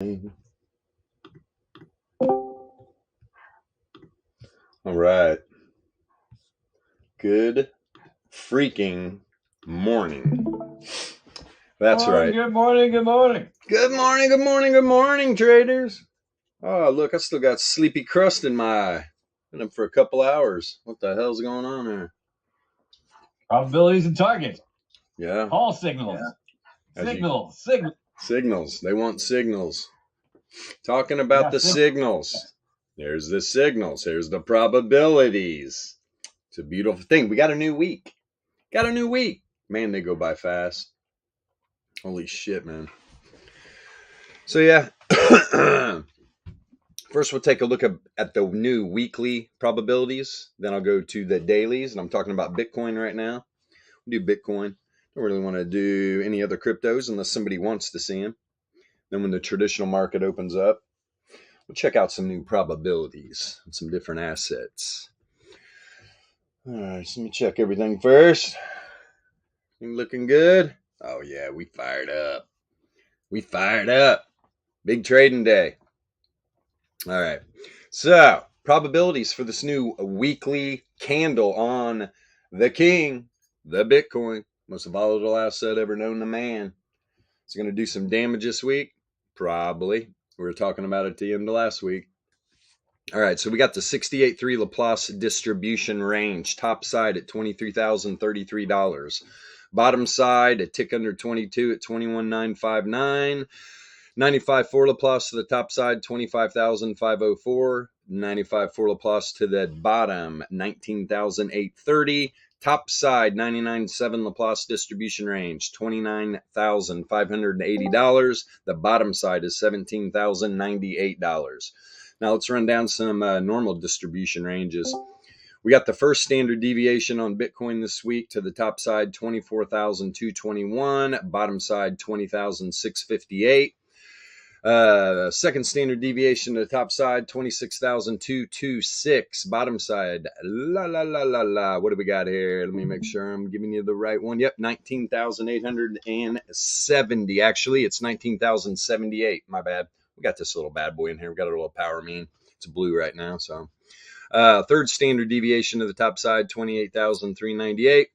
All right. Good freaking morning. That's right. Good morning. Good morning. Good morning. Good morning. Good morning, traders. Oh, look, I still got sleepy crust in my eye. Been up for a couple hours. What the hell's going on there? Probabilities and targets. Yeah. Call signals. Yeah. Signals. They want signals. Talking about the signals. There's the signals. Here's the probabilities. It's a beautiful thing. We got a new week. Man, they go by fast. Holy shit, man. So yeah, first we'll take a look at the new weekly probabilities. Then I'll go to the dailies, and I'm talking about Bitcoin right now. We'll do Bitcoin. Don't really want to do any other cryptos unless somebody wants to see them. Then when the traditional market opens up, we'll check out some new probabilities and some different assets. All right, so let me check everything first. Looking good? Oh yeah, we fired up. Big trading day. All right. So, probabilities for this new weekly candle on the king, the Bitcoin, most volatile asset ever known to man. It's going to do some damage this week? Probably. We were talking about it at the end of last week. All right, so we got the 68.3 Laplace distribution range. Top side at $23,033. Bottom side a tick under 22 at 21,959. 95.4 Laplace to the top side, 25,504. 95.4 Laplace to the bottom, 19,830. Top side, 99.7 Laplace distribution range, $29,580. The bottom side is $17,098. Now let's run down some normal distribution ranges. We got the first standard deviation on Bitcoin this week to the top side, 24,221. Bottom side, 20,658. Second standard deviation to the top side, 26,226. Bottom side, what do we got here? Let me make sure I'm giving you the right one. Yep, 19,870. Actually, it's 19,078. My bad. We got this little bad boy in here. We got a little power mean. It's blue right now. So, third standard deviation to the top side, 28,398.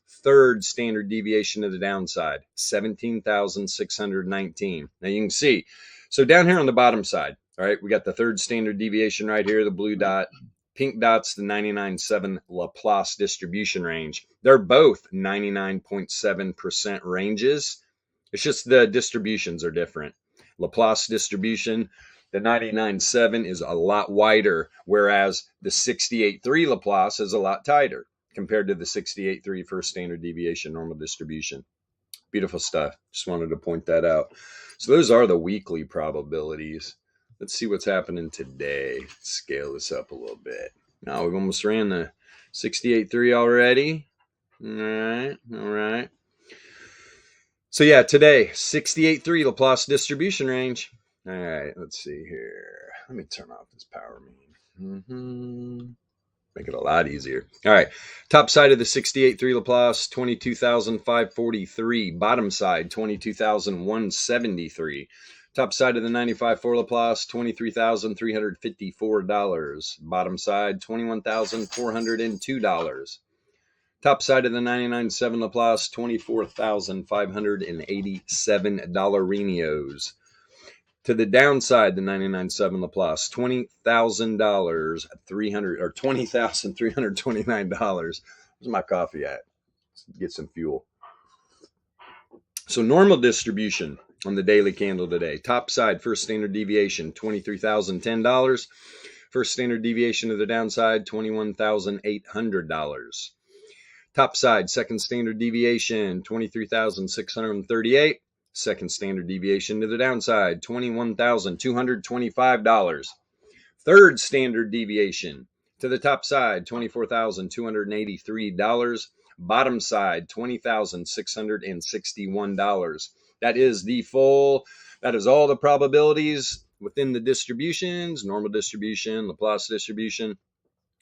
Third standard deviation to the downside, 17,619. Now you can see, so down here on the bottom side, all right, we got the third standard deviation right here, the blue dot. Pink dot's the 99.7 Laplace distribution range. They're both 99.7% ranges. It's just the distributions are different. Laplace distribution, the 99.7 is a lot wider, whereas the 68.3 Laplace is a lot tighter compared to the 68.3 first standard deviation normal distribution. Beautiful stuff. Just wanted to point that out. So those are the weekly probabilities. Let's see what's happening today. Let's scale this up a little bit. Now we've almost ran the 68.3 already. All right. So yeah, today, 68.3 Laplace distribution range. All right, let's see here. Let me turn off this power mean. Make it a lot easier. All right. Top side of the 68.3 Laplace, 22,543. Bottom side, 22,173. Top side of the 95.4 Laplace, $23,354. Bottom side, $21,402. Top side of the 99.7 Laplace, $24,587 Renios. To the downside, the 99.7 Laplace, $20,000, $20,329. Where's my coffee at? Let's get some fuel. So normal distribution on the daily candle today. Top side, first standard deviation, $23,010. First standard deviation to the downside, $21,800. Top side, second standard deviation, $23,638. Second standard deviation to the downside, $21,225. Third standard deviation to the top side, $24,283. Bottom side, $20,661. That is all the probabilities within the distributions, normal distribution, Laplace distribution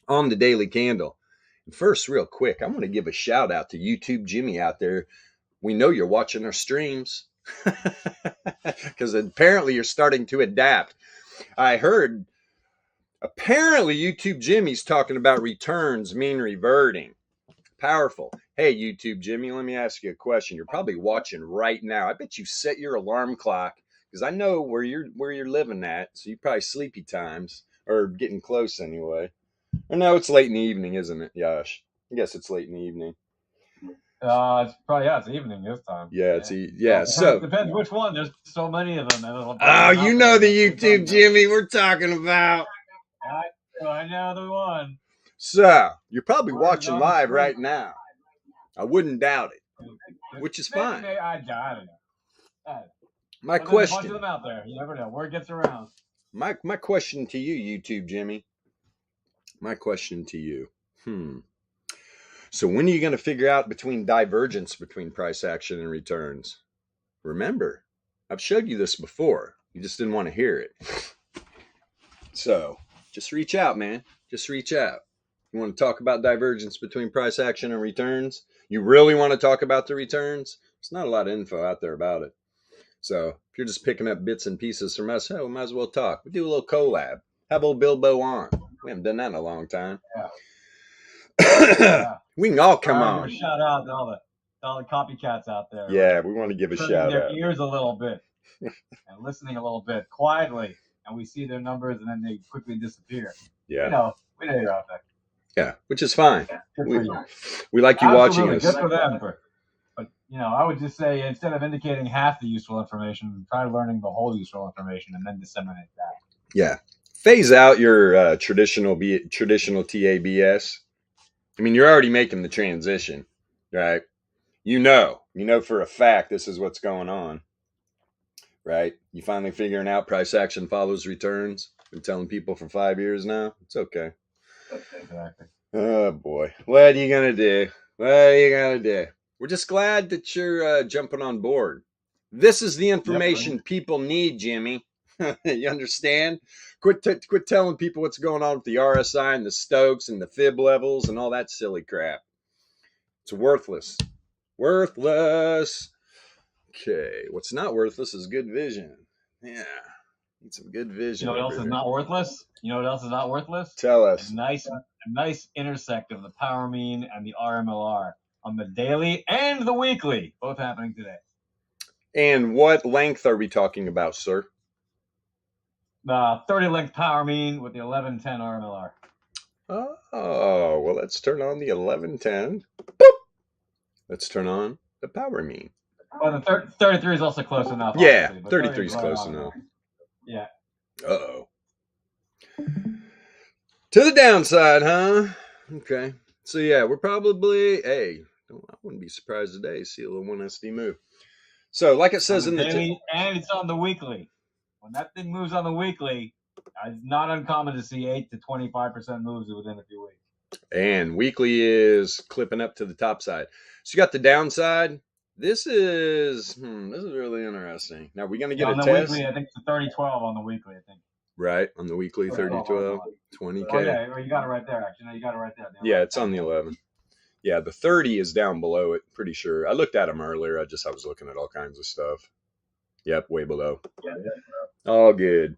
on the daily candle. First, real quick, I want to give a shout out to YouTube Jimmy out there. We know you're watching our streams. Because apparently you're starting to adapt. I heard apparently YouTube Jimmy's talking about returns mean reverting. Powerful. Hey, YouTube Jimmy, let me ask you a question. You're probably watching right now. I bet you set your alarm clock because I know where you're living at. So you probably sleepy times or getting close anyway. Or no, it's late in the evening, isn't it, Yash? I guess it's late in the evening. It's probably it's evening this time. Yeah, Well, so depends which one. There's so many of them. oh, you know the YouTube Jimmy we're talking about. I know the one. So you're probably watching live right now. I wouldn't doubt it, which is fine. I don't know. My There's question. a bunch of them out there. You never know. Word gets around. My question to you, YouTube Jimmy. My question to you. So when are you going to figure out between divergence between price action and returns? Remember, I've showed you this before. You just didn't want to hear it. So just reach out, man. Just reach out. You want to talk about divergence between price action and returns? You really want to talk about the returns? There's not a lot of info out there about it. So if you're just picking up bits and pieces from us, we might as well talk. We do a little collab. Have old Bilbo on. We haven't done that in a long time. Yeah. We can all come on. Give a shout out to all the copycats out there. Yeah, we want to give a shout their out. Ears a little bit and listening a little bit quietly, and we see their numbers and then they quickly disappear. Yeah. We know you're out there. Yeah, which is fine. Yeah, we like you watching us. Good for them. But I would just say instead of indicating half the useful information, try learning the whole useful information and then disseminate that. Yeah. Phase out your traditional TABS. I mean, you're already making the transition, right? You know for a fact this is what's going on, right? You finally figuring out price action follows returns. Been telling people for 5 years now. It's okay. Exactly. Oh boy, what are you gonna do? We're just glad that you're jumping on board. This is the information people need, Jimmy. You understand? Quit telling people what's going on with the RSI and the Stokes and the fib levels and all that silly crap. It's worthless. Okay, what's not worthless is good vision. Yeah, need some good vision. You know what else is not worthless? Tell us. A nice intersect of the power mean and the RMLR on the daily and the weekly, both happening today. And what length are we talking about, sir? 30 length power mean with the 1110 RMLR. Oh, well, let's turn on the 1110. Boop. Let's turn on the power mean. Well, the 33 is also close enough. Yeah, 33 is close enough. Yeah. Uh-oh. To the downside, huh? Okay. So, yeah, we're probably, I wouldn't be surprised today to see a little 1SD move. So, like it says in the daily, and it's on the weekly. When that thing moves on the weekly, it's not uncommon to see 8 to 25% moves within a few weeks. And weekly is clipping up to the top side. So you got the downside. This is really interesting. Now we're gonna get on a the test. Weekly, I think it's 30-12 on the weekly. I think. Right on the weekly, 30-12, 20K. Oh yeah, you got it right there. Actually, no, you got it right there. Yeah, it's on the 11. Yeah, the 30 is down below it. Pretty sure. I looked at them earlier. I was looking at all kinds of stuff. Yep, way below. Yeah. All good.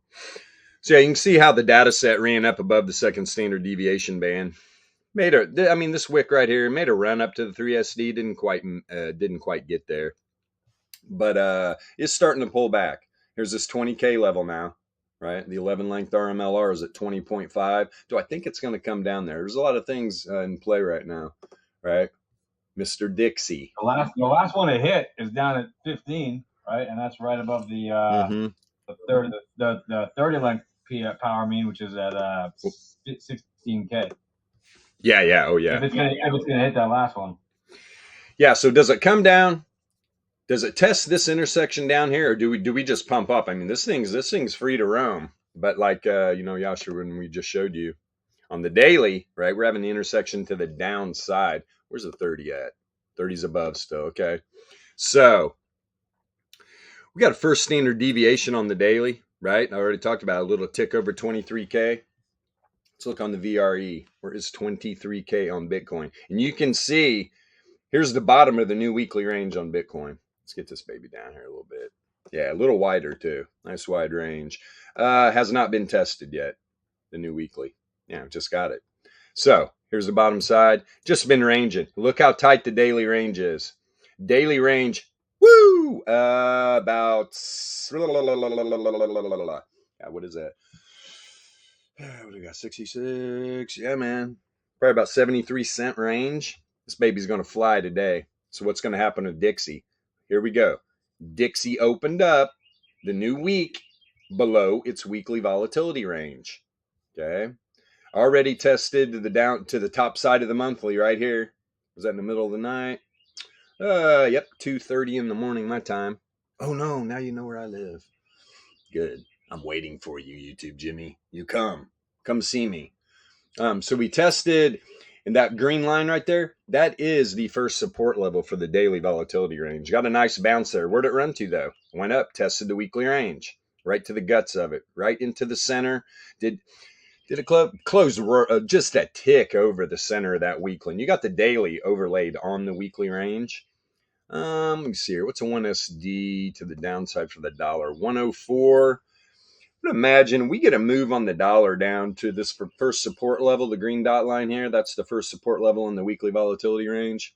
So yeah, you can see how the data set ran up above the second standard deviation band. This wick right here made a run up to the 3SD. Didn't quite get there, but it's starting to pull back. Here's this 20K level now, right? The 11 length RMLR is at 20.5. Do I think it's going to come down there? There's a lot of things in play right now, right? Mr. Dixie. The last one it hit is down at 15, right? And that's right above the 30 length power mean, which is at 16K. Yeah. Oh yeah. If it's gonna hit that last one. Yeah. So does it come down? Does it test this intersection down here, or do we just pump up? I mean, this thing's free to roam. But like Yasha, when we just showed you on the daily, right? We're having the intersection to the downside. Where's the 30 at? 30's above still. Okay. So we got a first standard deviation on the daily, right? I already talked about a little tick over 23K. Let's look on the VRE. Where is 23K on Bitcoin? And you can see, here's the bottom of the new weekly range on Bitcoin. Let's get this baby down here a little bit. Yeah, a little wider too. Nice wide range. Has not been tested yet. The new weekly. Yeah, just got it. So here's the bottom side. Just been ranging. Look how tight the daily range is. Daily range, woo! About what is that? What do we got? 66. Yeah, man. Probably about 73-cent range. This baby's gonna fly today. So what's gonna happen to Dixie? Here we go. Dixie opened up the new week below its weekly volatility range. Okay. Already tested to the top side of the monthly right here. Was that in the middle of the night? Yep, 2:30 in the morning my time. Oh no, now you know where I live. Good. I'm waiting for you, YouTube Jimmy. You come see me. So we tested, and that green line right there, that is the first support level for the daily volatility range. Got a nice bounce there. Where'd it run to though? Went up, tested the weekly range, right to the guts of it, right into the center. Did it close just a tick over the center of that weekly? And you got the daily overlaid on the weekly range. Let me see here. What's a 1SD to the downside for the dollar? 104. I would imagine we get a move on the dollar down to this first support level, the green dot line here. That's the first support level in the weekly volatility range.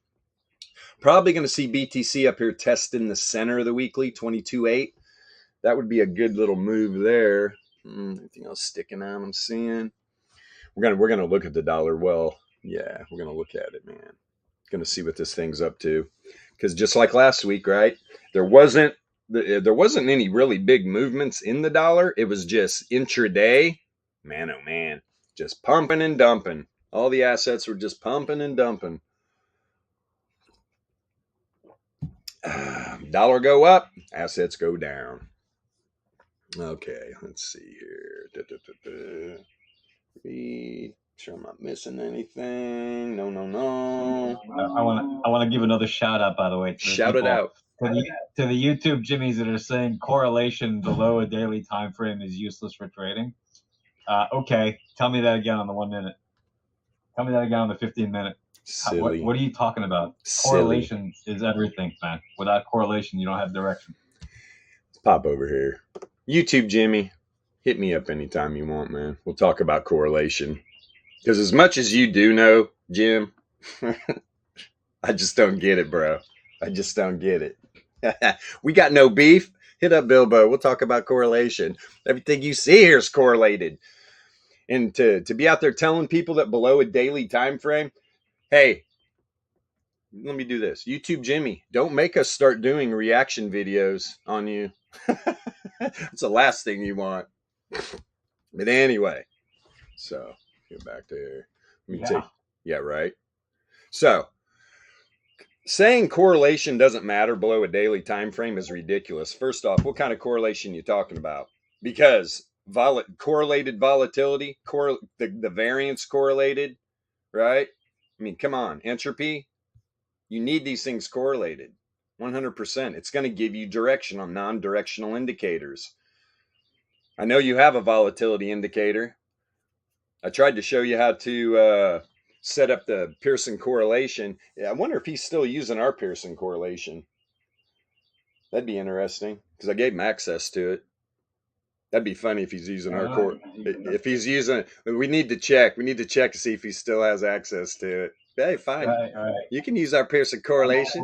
Probably going to see BTC up here testing the center of the weekly, 22.8. That would be a good little move there. Anything else sticking out I'm seeing? We're gonna look at the dollar. Well, yeah, we're gonna look at it, man. Gonna see what this thing's up to, because just like last week, right? There wasn't any really big movements in the dollar. It was just intraday, man, oh man, just pumping and dumping. All the assets were just pumping and dumping. Dollar go up, assets go down. Okay, let's see here. Read. Sure I'm not missing anything. No. I want to give another shout out, by the way. Shout it out. To the YouTube Jimmies that are saying correlation below a daily time frame is useless for trading. Okay, tell me that again on the 1 minute. Tell me that again on the 15 minute. Silly. What are you talking about? Silly. Correlation is everything, man. Without correlation, you don't have direction. Let's pop over here. YouTube Jimmy, hit me up anytime you want, man. We'll talk about correlation. Because as much as you do know, Jim, I just don't get it, bro. I just don't get it. We got no beef. Hit up Bilbo. We'll talk about correlation. Everything you see here is correlated. And to be out there telling people that below a daily time frame, hey, let me do this. YouTube Jimmy, don't make us start doing reaction videos on you. It's the last thing you want. But anyway, so get back there. Yeah, right. So saying correlation doesn't matter below a daily time frame is ridiculous. First off, what kind of correlation are you talking about? Because correlated volatility, the variance correlated, right? I mean, come on, entropy. You need these things correlated 100%. It's going to give you direction on non-directional indicators. I know you have a volatility indicator. I tried to show you how to set up the Pearson correlation. Yeah, I wonder if he's still using our Pearson correlation. That'd be interesting because I gave him access to it. That'd be funny if he's using our core. If he's using, we need to check. We need to check to see if he still has access to it. Hey, fine. Right. You can use our Pearson correlation.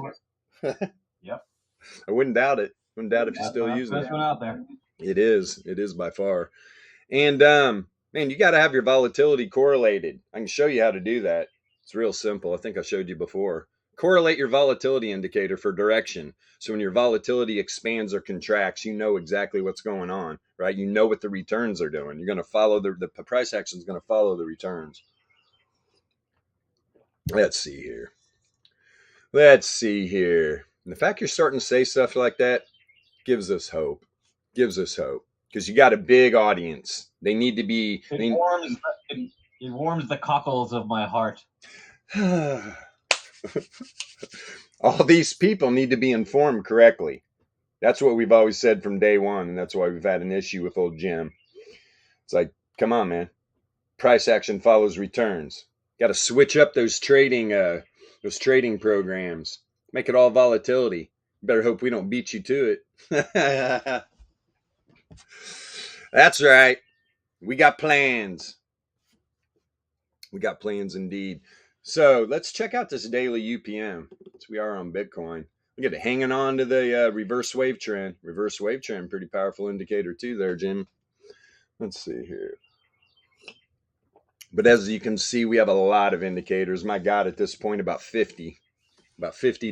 Yep. I wouldn't doubt it. Wouldn't doubt if you're still using it. Best one out there. It is. It is by far. And man, you got to have your volatility correlated. I can show you how to do that. It's real simple. I think I showed you before. Correlate your volatility indicator for direction. So when your volatility expands or contracts, you know exactly what's going on, right? You know what the returns are doing. You're going to follow the price action is going to follow the returns. Let's see here. And the fact you're starting to say stuff like that gives us hope. Because you got a big audience. They need to be. It warms the cockles of my heart. All these people need to be informed correctly. That's what we've always said from day one, and that's why we've had an issue with old Jim. It's like, come on, man. Price action follows returns. Got to switch up those trading programs. Make it all volatility. Better hope we don't beat you to it. That's right. We got plans. We got plans indeed. So let's check out this daily UPM. So we are on Bitcoin. We get it hanging on to the reverse wave trend. Reverse wave trend, pretty powerful indicator too there, Jim. Let's see here. But as you can see, we have a lot of indicators. My God, at this point, about 50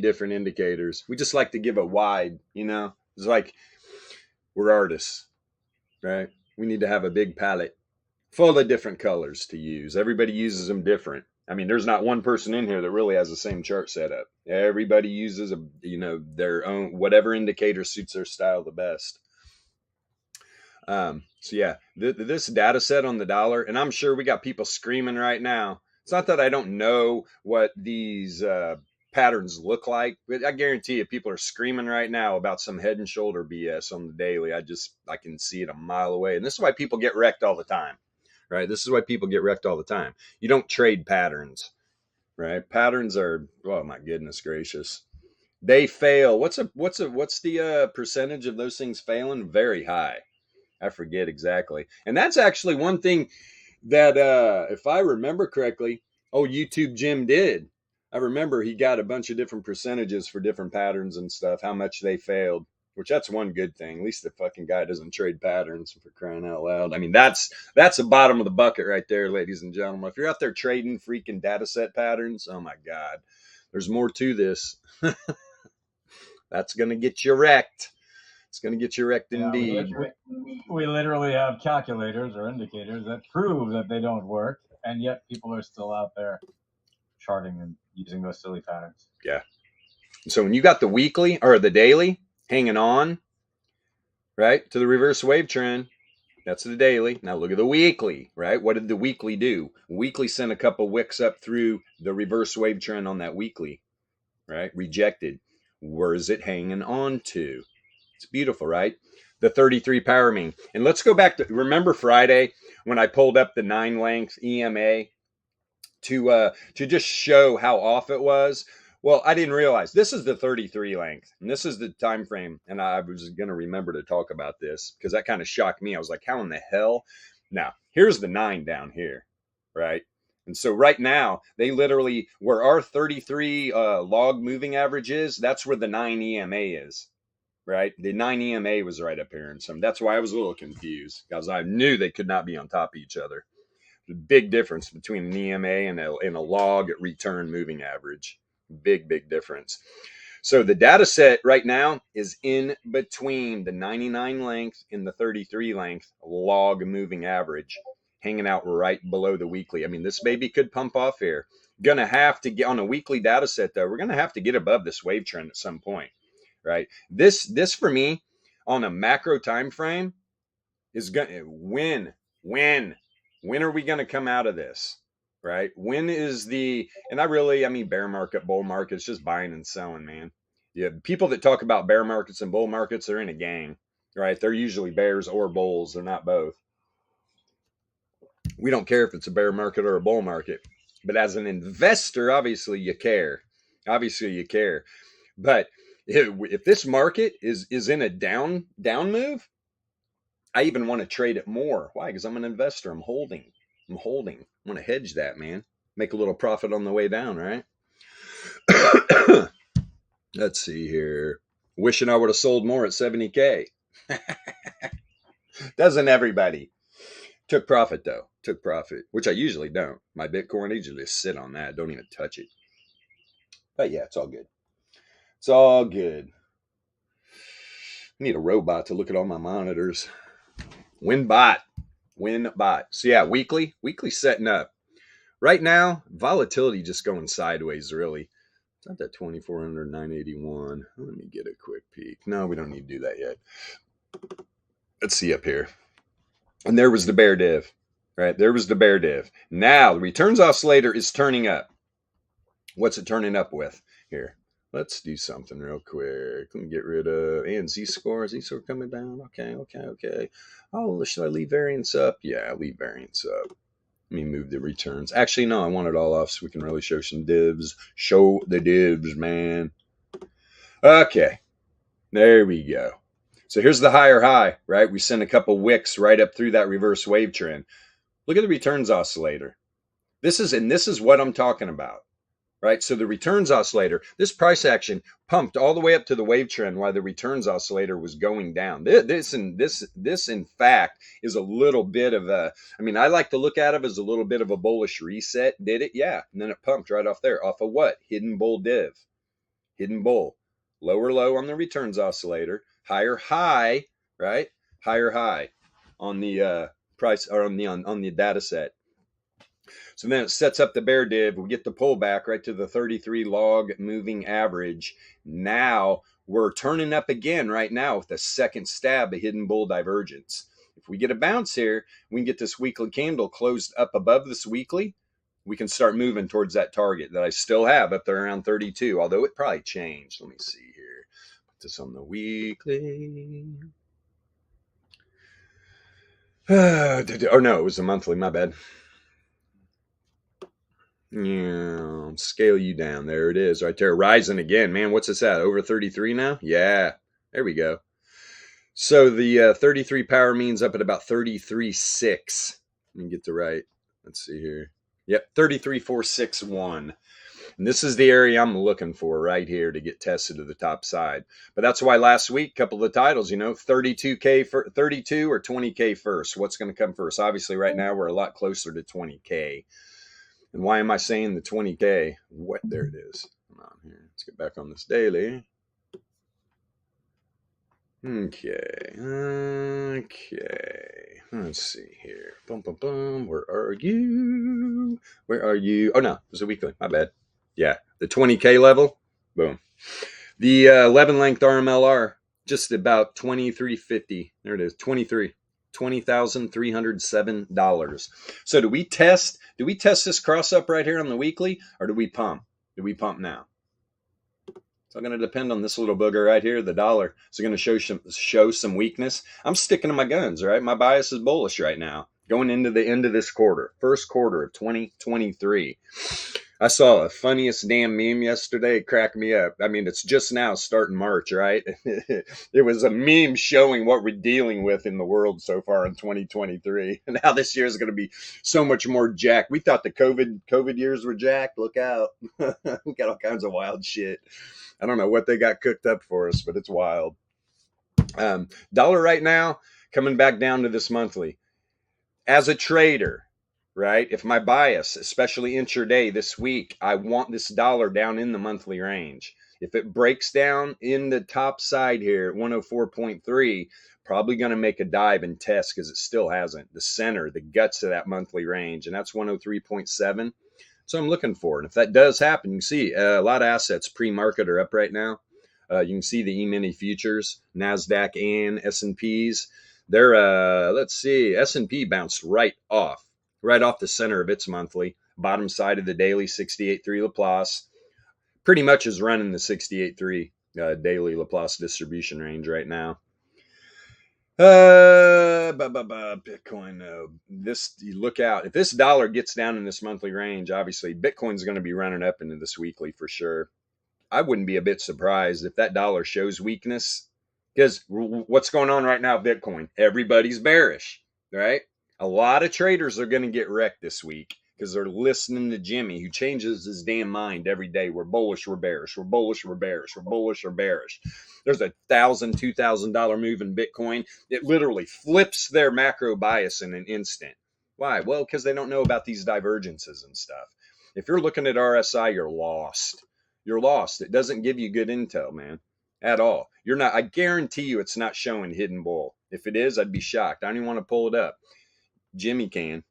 different indicators. We just like to give it wide, you know. It's like we're artists, right? We need to have a big palette full of different colors to use. Everybody uses them different. I mean, there's not one person in here that really has the same chart setup. Everybody uses their own, whatever indicator suits their style the best. So yeah, this data set on the dollar, and I'm sure we got people screaming right now. It's not that I don't know what these patterns look like, but I guarantee you people are screaming right now about some head and shoulder BS on the daily. I can see it a mile away. And this is why people get wrecked all the time, right? This is why people get wrecked all the time. You don't trade patterns, right? Patterns are, oh my goodness gracious. They fail. What's the percentage of those things failing? Very high. I forget exactly. And that's actually one thing that, if I remember correctly, YouTube Jim did. I remember he got a bunch of different percentages for different patterns and stuff, how much they failed, which that's one good thing. At least the fucking guy doesn't trade patterns, for crying out loud. I mean, that's the bottom of the bucket right there, ladies and gentlemen. If you're out there trading freaking data set patterns, oh my God, there's more to this. That's going to get you wrecked. It's going to get you wrecked indeed. We literally have calculators or indicators that prove that they don't work, and yet people are still out there charting and using those silly patterns. Yeah. So when you got the weekly or the daily hanging on, right, to the reverse wave trend, that's the daily. Now look at the weekly, right? What did the weekly do? Weekly sent a couple wicks up through the reverse wave trend on that weekly, right? Rejected. Where is it hanging on to? It's beautiful, right? The 33 power mean. And let's go back to, remember Friday when I pulled up the 9 length EMA to just show how off it was? Well, I didn't realize this is the 33 length, and this is the time frame. And I was going to remember to talk about this because that kind of shocked me. I was like, how in the hell? Now, here's the 9 down here, right? And so right now, they literally, where our 33 log moving average is, that's where the 9 EMA is. Right, the 9 EMA was right up here, and that's why I was a little confused because I knew they could not be on top of each other. The big difference between an EMA and a log return moving average. Big difference. So the data set right now is in between the 99 length and the 33 length log moving average, hanging out right below the weekly. I mean, this baby could pump off here. Gonna have to get on a weekly data set though. We're gonna have to get above this wave trend at some point. Right, this for me on a macro time frame is gonna when are we gonna come out of this? Right, when is the, and I mean bear market, bull market, it's just buying and selling, man. Yeah, people that talk about bear markets and bull markets, they're in a gang, right? They're usually bears or bulls. They're not both. We don't care if it's a bear market or a bull market, but as an investor, obviously you care. But if this market is in a down move, I even want to trade it more. Why? Because I'm an investor. I'm holding. I want to hedge that, man. Make a little profit on the way down, right? Let's see here. Wishing I would have sold more at 70K. Doesn't everybody? Took profit though. Which I usually don't. My Bitcoin, I usually just sit on that. Don't even touch it. But yeah, it's all good. It's all good. I need a robot to look at all my monitors. WinBot. So yeah, weekly setting up. Right now, volatility just going sideways, really. It's not that 2400, 981. Let me get a quick peek. No, we don't need to do that yet. Let's see up here. And there was the bear div, right? There was the bear div. Now, the returns oscillator is turning up. What's it turning up with here? Let's do something real quick. Let me get rid of Z-score. Z-score coming down. Okay. Oh, should I leave variance up? Yeah, leave variance up. Let me move the returns. Actually, no, I want it all off so we can really show some divs. Show the divs, man. Okay. There we go. So here's the higher high, right? We sent a couple wicks right up through that reverse wave trend. Look at the returns oscillator. This is what I'm talking about, right? So the returns oscillator, this price action pumped all the way up to the wave trend while the returns oscillator was going down. This in fact is a little bit of a, I mean, I like to look at it as a little bit of a bullish reset. Did it? Yeah. And then it pumped right off there. Off of what? Hidden bull div. Hidden bull. Lower low on the returns oscillator, higher high, right? Higher high on the price, or on the data set. So then it sets up the bear div. We get the pullback right to the 33 log moving average. Now we're turning up again right now with the second stab of hidden bull divergence. If we get a bounce here, we can get this weekly candle closed up above this weekly. We can start moving towards that target that I still have up there around 32, although it probably changed. Let me see here. Put this on the weekly. Oh no, it was a monthly, my bad. Yeah, scale you down. There it is right there. Rising again. Man, what's this at? Over 33 now? Yeah, there we go. So the 33 power means up at about 33.6. Let me get the right. Let's see here. Yep, 33.461. And this is the area I'm looking for right here to get tested to the top side. But that's why last week, a couple of the titles, 32K for 32 or 20K first. What's going to come first? Obviously, right now we're a lot closer to 20K. And why am I saying the 20K? What? There it is. Come on here. Let's get back on this daily. Okay. Let's see here. Boom, boom, boom. Where are you? Where are you? Oh, no. It was a weekly. My bad. Yeah. The 20K level. Boom. The 11 length RMLR, just about 23.50. There it is. 23. $20,307. So do we test this cross up right here on the weekly, or do we pump? Do we pump now? It's all going to depend on this little booger right here, the dollar. Is it going to show some weakness? I'm sticking to my guns, right? My bias is bullish right now, going into the end of this quarter, first quarter of 2023. I saw a funniest damn meme yesterday. It cracked me up. I mean, it's just now starting March, right? It was a meme showing what we're dealing with in the world so far in 2023 and how this year is going to be so much more jacked. We thought the COVID years were jacked. Look out. We got all kinds of wild shit. I don't know what they got cooked up for us, but it's wild. Dollar right now coming back down to this monthly. As a trader, right? If my bias, especially intraday this week, I want this dollar down in the monthly range. If it breaks down in the top side here at 104.3, probably going to make a dive and test because it still hasn't. The center, the guts of that monthly range, and that's 103.7. So I'm looking for it. And if that does happen, you can see a lot of assets pre-market are up right now. You can see the E-mini futures, NASDAQ and S&Ps. They're, let's see, S&P bounced right off the center of its monthly. Bottom side of the daily, 68.3 Laplace. Pretty much is running the 68.3 daily Laplace distribution range right now. Bitcoin, you look out. If this dollar gets down in this monthly range, obviously Bitcoin's going to be running up into this weekly for sure. I wouldn't be a bit surprised if that dollar shows weakness, because what's going on right now, Bitcoin, everybody's bearish, right? A lot of traders are going to get wrecked this week because they're listening to Jimmy, who changes his damn mind every day. We're bullish, we're bearish, we're bullish, we're bearish, we're bullish, or bearish. There's a $1,000, $2,000 move in Bitcoin. It literally flips their macro bias in an instant. Why? Well, because they don't know about these divergences and stuff. If you're looking at RSI, you're lost. You're lost. It doesn't give you good intel, man, at all. You're not. I guarantee you, it's not showing hidden bull. If it is, I'd be shocked. I don't even want to pull it up. Jimmy can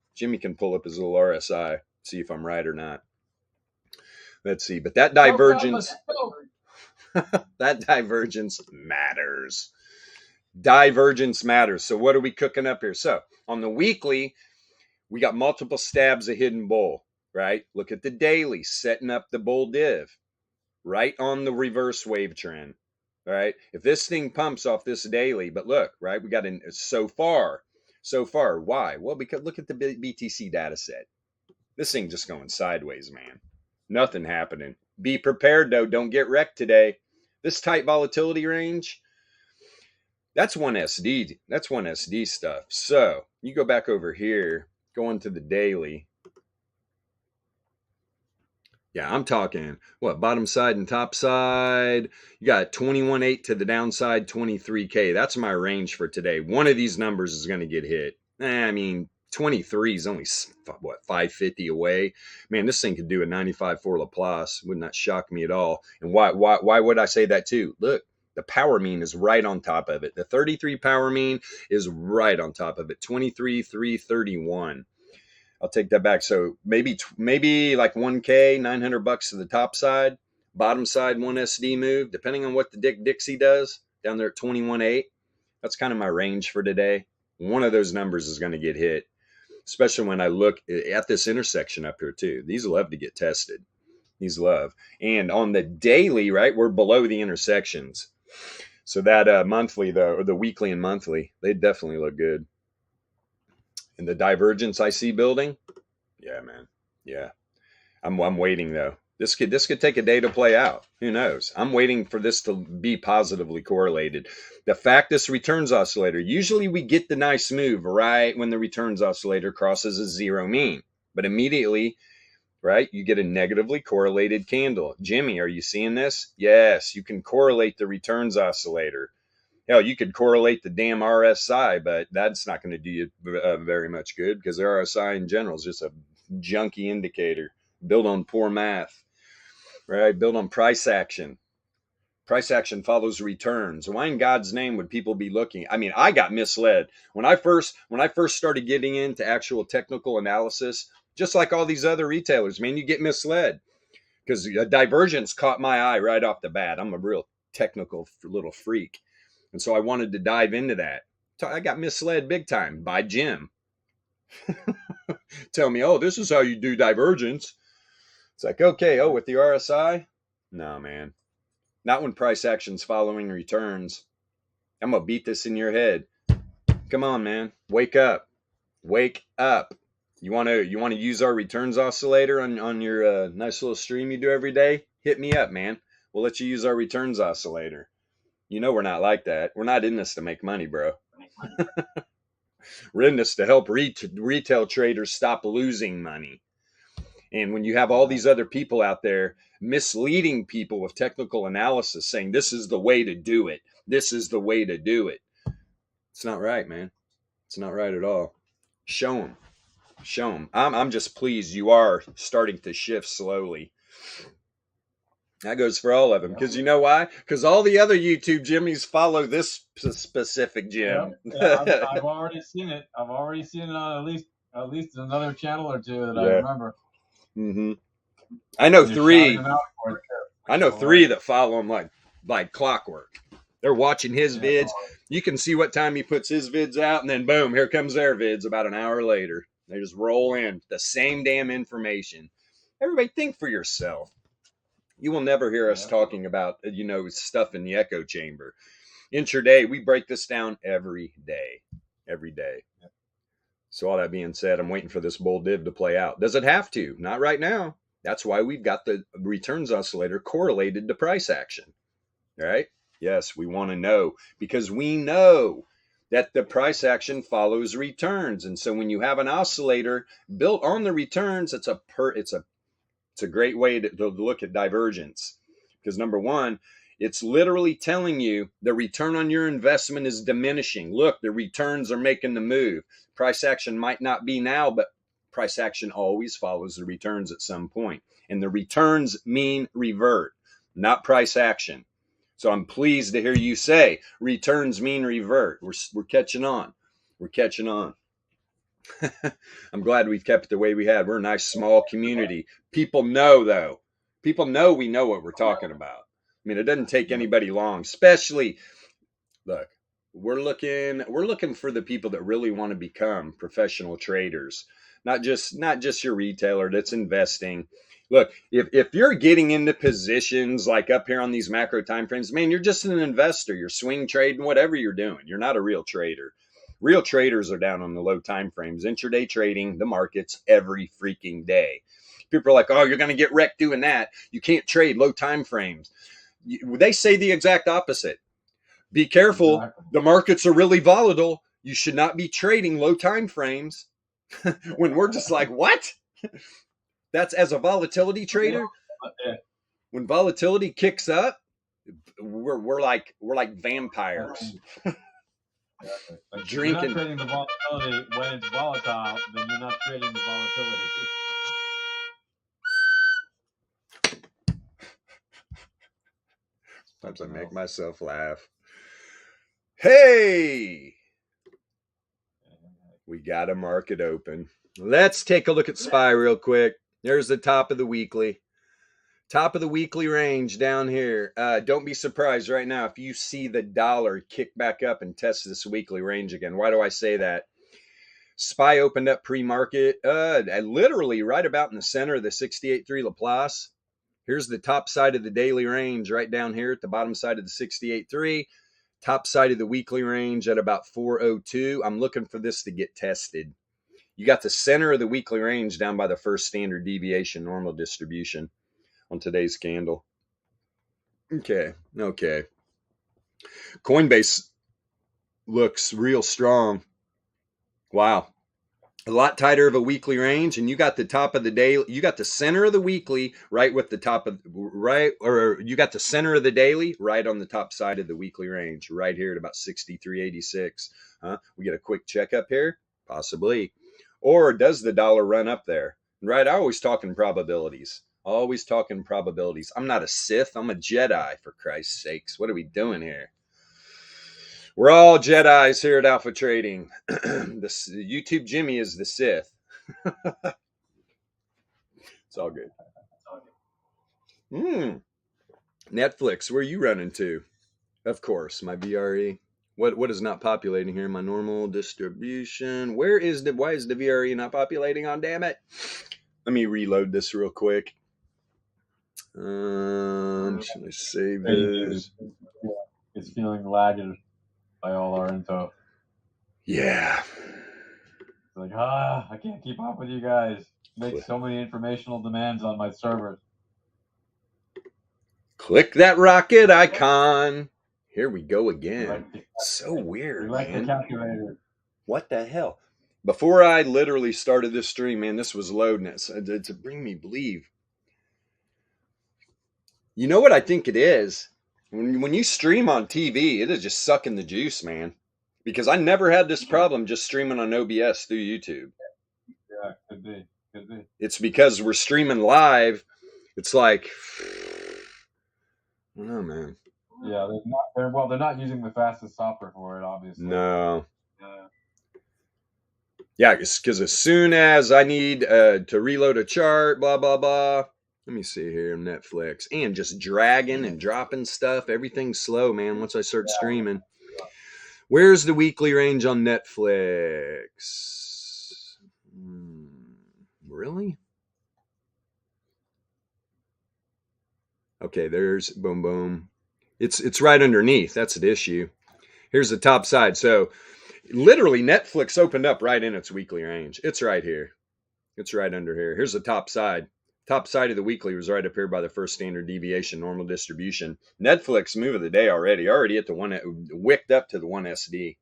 pull up his little RSI, see if I'm right or not. Let's see. But that divergence, that divergence matters. Divergence matters. So what are we cooking up here? So on the weekly, we got multiple stabs of hidden bull, right? Look at the daily, setting up the bull div, right on the reverse wave trend, right? If this thing pumps off this daily, but look, right, we got in so far. Why? Well, because look at the BTC data set. This thing just going sideways, man. Nothing happening. Be prepared, though. Don't get wrecked today. This tight volatility range, That's one SD. That's one SD stuff. So you go back over here, go into the daily. Yeah, I'm talking what, bottom side and top side. You got 21.8 to the downside, 23K. That's my range for today. One of these numbers is going to get hit. I mean, 23 is only what, 550 away. Man, this thing could do a 95 for Laplace. Would not shock me at all. And why would I say that too? Look, the power mean is right on top of it. The 33 power mean is right on top of it. 23,331. I'll take that back. So maybe like 1K, $900 to the top side, bottom side, one SD move, depending on what the Dixie does down there at 21.8. That's kind of my range for today. One of those numbers is going to get hit, especially when I look at this intersection up here too. These love to get tested. These love. And on the daily, right, we're below the intersections. So that monthly though, or the weekly and monthly, they definitely look good. And the divergence I see building, yeah, man, yeah. I'm waiting though. This could take a day to play out. Who knows? I'm waiting for this to be positively correlated. The fact this returns oscillator, usually we get the nice move right when the returns oscillator crosses a zero mean, but immediately, right, you get a negatively correlated candle. Jimmy, are you seeing this? Yes, you can correlate the returns oscillator. Hell, you could correlate the damn RSI, but that's not going to do you very much good because the RSI in general is just a junky indicator. Built on poor math, right? Built on price action. Price action follows returns. Why in God's name would people be looking? I mean, I got misled when I first started getting into actual technical analysis. Just like all these other retailers, man, you get misled because a divergence caught my eye right off the bat. I'm a real technical little freak. And so I wanted to dive into that. I got misled big time by Jim. Tell me, oh, this is how you do divergence. It's like, okay, oh, with the RSI? No, man. Not when price action's following returns. I'm going to beat this in your head. Come on, man. Wake up. Wake up. You want to use our returns oscillator on your nice little stream you do every day? Hit me up, man. We'll let you use our returns oscillator. You know we're not like that. We're not in this to make money, bro. We're in this to help retail traders stop losing money. And when you have all these other people out there misleading people with technical analysis, saying this is the way to do it, this is the way to do it, it's not right, man. It's not right at all. Show them. Show them. I'm just pleased you are starting to shift slowly. That goes for all of them. Because you know why? Because all the other YouTube Jimmys follow this specific Jim. Yeah, I've already seen it. I've already seen it on at least another channel or two that I remember. Mm-hmm. I know three. I know three that follow him like clockwork. They're watching his vids. You can see what time he puts his vids out, and then boom, here comes their vids about an hour later. They just roll in the same damn information. Everybody think for yourself. You will never hear us talking about, stuff in the echo chamber. Intraday, we break this down every day. Every day. So all that being said, I'm waiting for this bull div to play out. Does it have to? Not right now. That's why we've got the returns oscillator correlated to price action. All right? Yes, we want to know because we know that the price action follows returns. And so when you have an oscillator built on the returns, it's a great way to look at divergence. Because number one, it's literally telling you the return on your investment is diminishing. Look, the returns are making the move. Price action might not be now, but price action always follows the returns at some point. And the returns mean revert, not price action. So I'm pleased to hear you say returns mean revert. We're catching on. We're catching on. I'm glad we've kept it the way we had. We're a nice small community. People know, though. People know we know what we're talking about. I mean, it doesn't take anybody long, especially, look, we're looking for the people that really want to become professional traders, not just your retailer that's investing. Look, if you're getting into positions like up here on these macro time frames, man, you're just an investor. You're swing trading, whatever you're doing. You're not a real trader. Real traders are down on the low time frames, intraday trading the markets every freaking day. People are like, oh, you're going to get wrecked doing that. You can't trade low time frames. They say the exact opposite. Be careful. Exactly. The markets are really volatile. You should not be trading low time frames. When we're just like, what? That's as a volatility trader. When volatility kicks up, we're like vampires. Like, drinking. You're not trading the volatility when it's volatile, then you're not trading the volatility. Sometimes I make myself laugh. Hey, we got a market open. Let's take a look at SPY real quick. There's the top of the weekly. Top of the weekly range down here. Don't be surprised right now if you see the dollar kick back up and test this weekly range again. Why do I say that? SPY opened up pre-market literally right about in the center of the 68.3 Laplace. Here's the top side of the daily range right down here at the bottom side of the 68.3. Top side of the weekly range at about 402. I'm looking for this to get tested. You got the center of the weekly range down by the first standard deviation normal distribution on today's candle. Okay. Coinbase looks real strong. Wow. A lot tighter of a weekly range, and you got the top of the day. You got the center of the weekly right with the top of or you got the center of the daily right on the top side of the weekly range, right here at about 63.86. We get a quick checkup here, possibly, or does the dollar run up there? Right? I always talking probabilities. I'm not a Sith. I'm a Jedi, for Christ's sakes. What are we doing here? We're all Jedis here at Alpha Trading. This YouTube Jimmy is the Sith. It's all good. Netflix, where are you running to? Of course, my VRE. What is not populating here? My normal distribution. Why is the VRE not populating on? Damn it. Let me reload this real quick. Should I save this? It's feeling lagged by all our info. Yeah. It's like, I can't keep up with you guys. Make so many informational demands on my servers. Click that rocket icon. Here we go again. So weird, man. The calculator. What the hell? Before I literally started this stream, man, this was loading it to bring me believe. You know what I think it is? When you stream on TV, it is just sucking the juice, man. Because I never had this problem just streaming on OBS through YouTube. Yeah, could be. It's because we're streaming live. It's like, I don't know, man. Yeah, they're not using the fastest software for it, obviously. No. Yeah, because as soon as I need to reload a chart, blah, blah, blah. Let me see here, Netflix. And just dragging and dropping stuff. Everything's slow, man, once I start streaming. Where's the weekly range on Netflix? Really? Okay, there's boom. It's right underneath. That's the issue. Here's the top side. So literally Netflix opened up right in its weekly range. It's right here. It's right under here. Here's the top side. Top side of the weekly was right up here by the first standard deviation normal distribution. Netflix move of the day already at the one, wicked up to the 1 SD.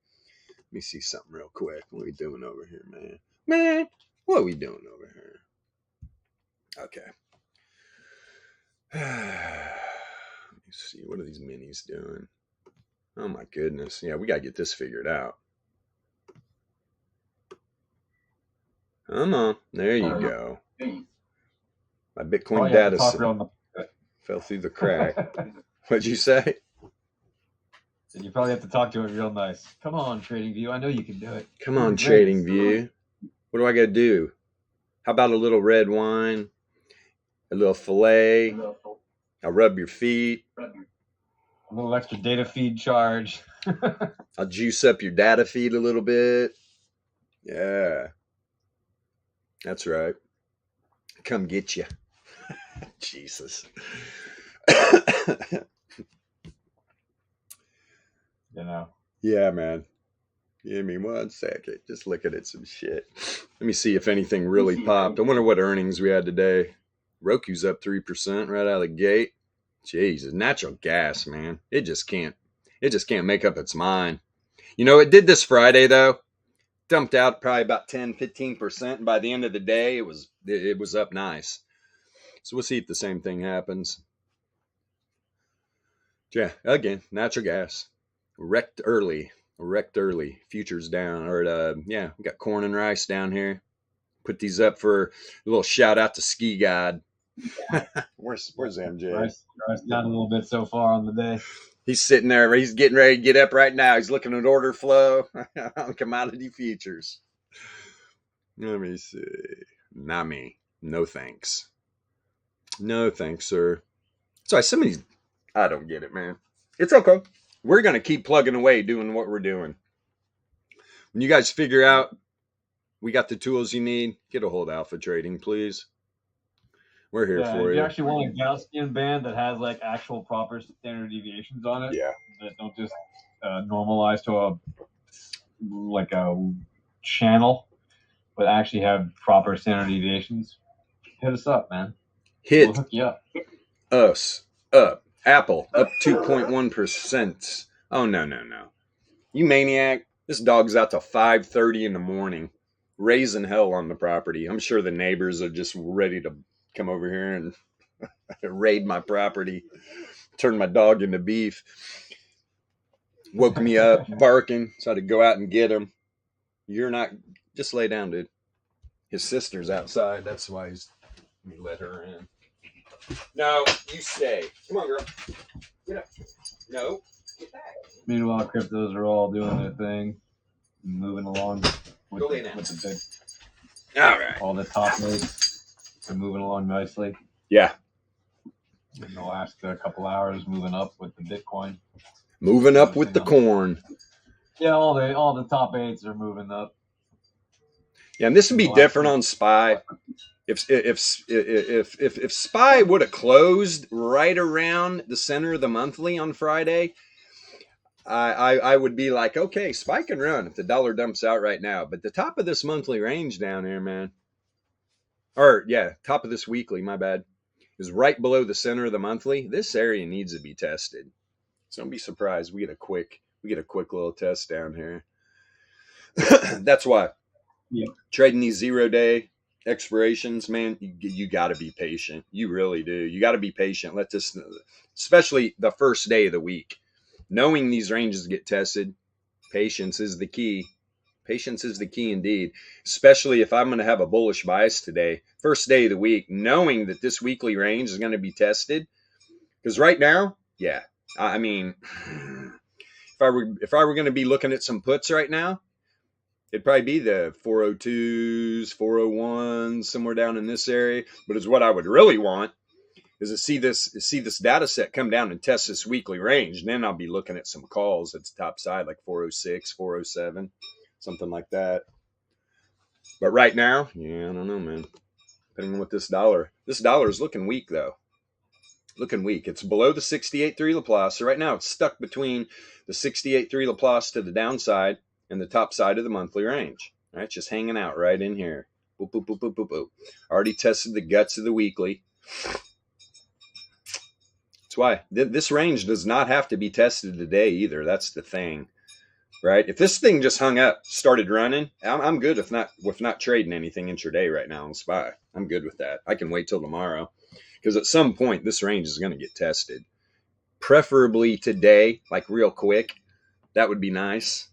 Let me see something real quick. What are we doing over here, man? Man, what are we doing over here? Okay. Let me see. What are these minis doing? Oh, my goodness. Yeah, we got to get this figured out. Come on. There you go. My Bitcoin data fell through the crack. What'd you say? So you probably have to talk to it real nice. Come on, TradingView. I know you can do it. Come on, TradingView. What do I got to do? How about a little red wine? A little filet? I'll rub your feet. A little extra data feed charge. I'll juice up your data feed a little bit. Yeah. That's right. Come get you. Jesus. Yeah, man. Give me 1 second. Just looking at some shit. Let me see if anything really popped. I wonder what earnings we had today. Roku's up 3% right out of the gate. Jesus, natural gas, man. It just can't. It just can't make up its mind. You know, it did this Friday though. Dumped out probably about 10-15%. And by the end of the day, it was up nice. So we'll see if the same thing happens. Yeah, again, natural gas. Wrecked early. Futures down. Or yeah, we got corn and rice down here. Put these up for a little shout out to Ski God. Where's MJ? Rice down a little bit so far on the day. He's sitting there. He's getting ready to get up right now. He's looking at order flow on commodity futures. Let me see. Not me. No thanks. No thanks, sir. So some of these, I don't get it, man. It's okay. We're going to keep plugging away doing what we're doing. When you guys figure out we got the tools you need, get a hold of Alpha Trading, please. We're here for you. If you actually want a Gaussian band that has like actual proper standard deviations on it, that don't just normalize to a channel, but actually have proper standard deviations, hit us up, man. We'll hook you up. Us up. Apple up 2.1%. Oh no. You maniac. This dog's out to 5:30 in the morning, raising hell on the property. I'm sure the neighbors are just ready to come over here and raid my property, turn my dog into beef. Woke me up barking, so I had to go out and get him. You're not, just lay down, dude. His sister's outside. That's why let me let her in. No, you stay. Come on, girl. Get up. No, get back. Meanwhile, cryptos are all doing their thing, moving along with the big. All right. All the top rates are moving along nicely. Yeah. In the last couple hours, moving up with the Bitcoin. Moving up with the corn. Yeah, all the top 8s are moving up. Yeah, and this would be different on SPY. If SPY would have closed right around the center of the monthly on Friday, I would be like, okay, SPY can run if the dollar dumps out right now. But the top of this monthly range down here, man, or yeah, top of this weekly, my bad, is right below the center of the monthly. This area needs to be tested. So don't be surprised we get a quick little test down here. That's why trading these 0-day expirations, man, you got to be patient. You really do. You got to be patient. Let this, especially the first day of the week, knowing these ranges get tested. Patience is the key. Patience is the key indeed, especially if I'm going to have a bullish bias today, first day of the week, knowing that this weekly range is going to be tested. Because right now, yeah, I mean, if I were going to be looking at some puts right now, it'd probably be the 402s, 401s, somewhere down in this area. But it's what I would really want is to see this data set come down and test this weekly range. And then I'll be looking at some calls at the top side, like 406, 407, something like that. But right now, yeah, I don't know, man. Depending on what this dollar is looking weak, though. Looking weak. It's below the 68.3 Laplace. So right now it's stuck between the 68.3 Laplace to the downside and the top side of the monthly range. All right, just hanging out right in here. Boop, boop, boop, boop, boop, boop. Already tested the guts of the weekly. That's why this range does not have to be tested today either. That's the thing, right? If this thing just hung up, started running, I'm good with not trading anything intraday right now on SPY. I'm good with that. I can wait till tomorrow. Because at some point, this range is going to get tested. Preferably today, like real quick. That would be nice.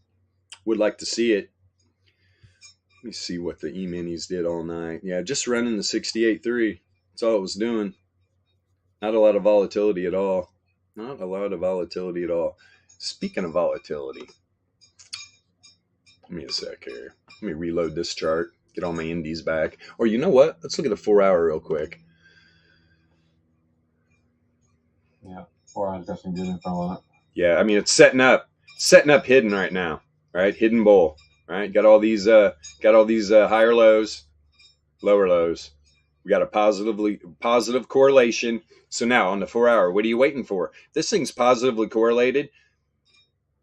Would like to see it. Let me see what the E-minis did all night. Yeah, just running the 68.3. That's all it was doing. Not a lot of volatility at all. Not a lot of volatility at all. Speaking of volatility, give me a sec here. Let me reload this chart. Get all my indies back. Or you know what? Let's look at the 4-hour real quick. Yeah, 4 hours got some good info on it. Yeah, I mean it's setting up hidden right now, right? Hidden bull, right? Got all these higher lows, lower lows. We got a positive correlation. So now on the 4-hour, what are you waiting for? This thing's positively correlated.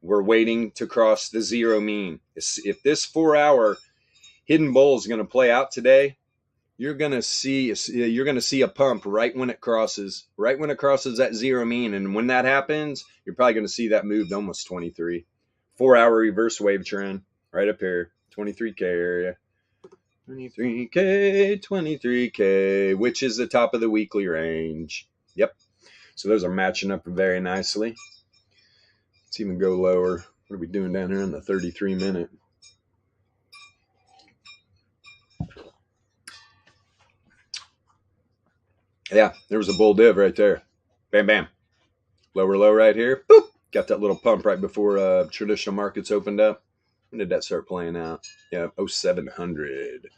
We're waiting to cross the zero mean. If this 4-hour hidden bull is going to play out today, you're gonna see a pump right when it crosses that zero mean, and when that happens, you're probably gonna see that move to almost 23. 4-hour reverse wave trend right up here, 23K area, 23K, which is the top of the weekly range. Yep. So those are matching up very nicely. Let's even go lower. What are we doing down here in the 33-minute? Yeah, there was a bull div right there. Bam, bam. Lower low right here. Boop. Got that little pump right before traditional markets opened up. When did that start playing out? Yeah, 0700.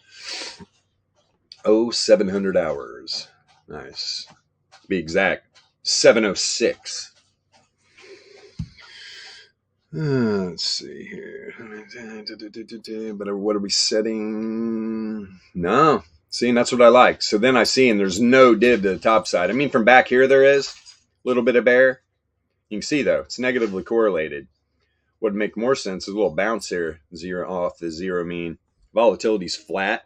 0700 hours. Nice. To be exact, 706. Let's see here. But what are we setting? No. See, and that's what I like. So then I see, and there's no div to the top side. I mean, from back here there is a little bit of bear. You can see, though, it's negatively correlated. What would make more sense is a little bounce here, zero off the zero mean. Volatility's flat.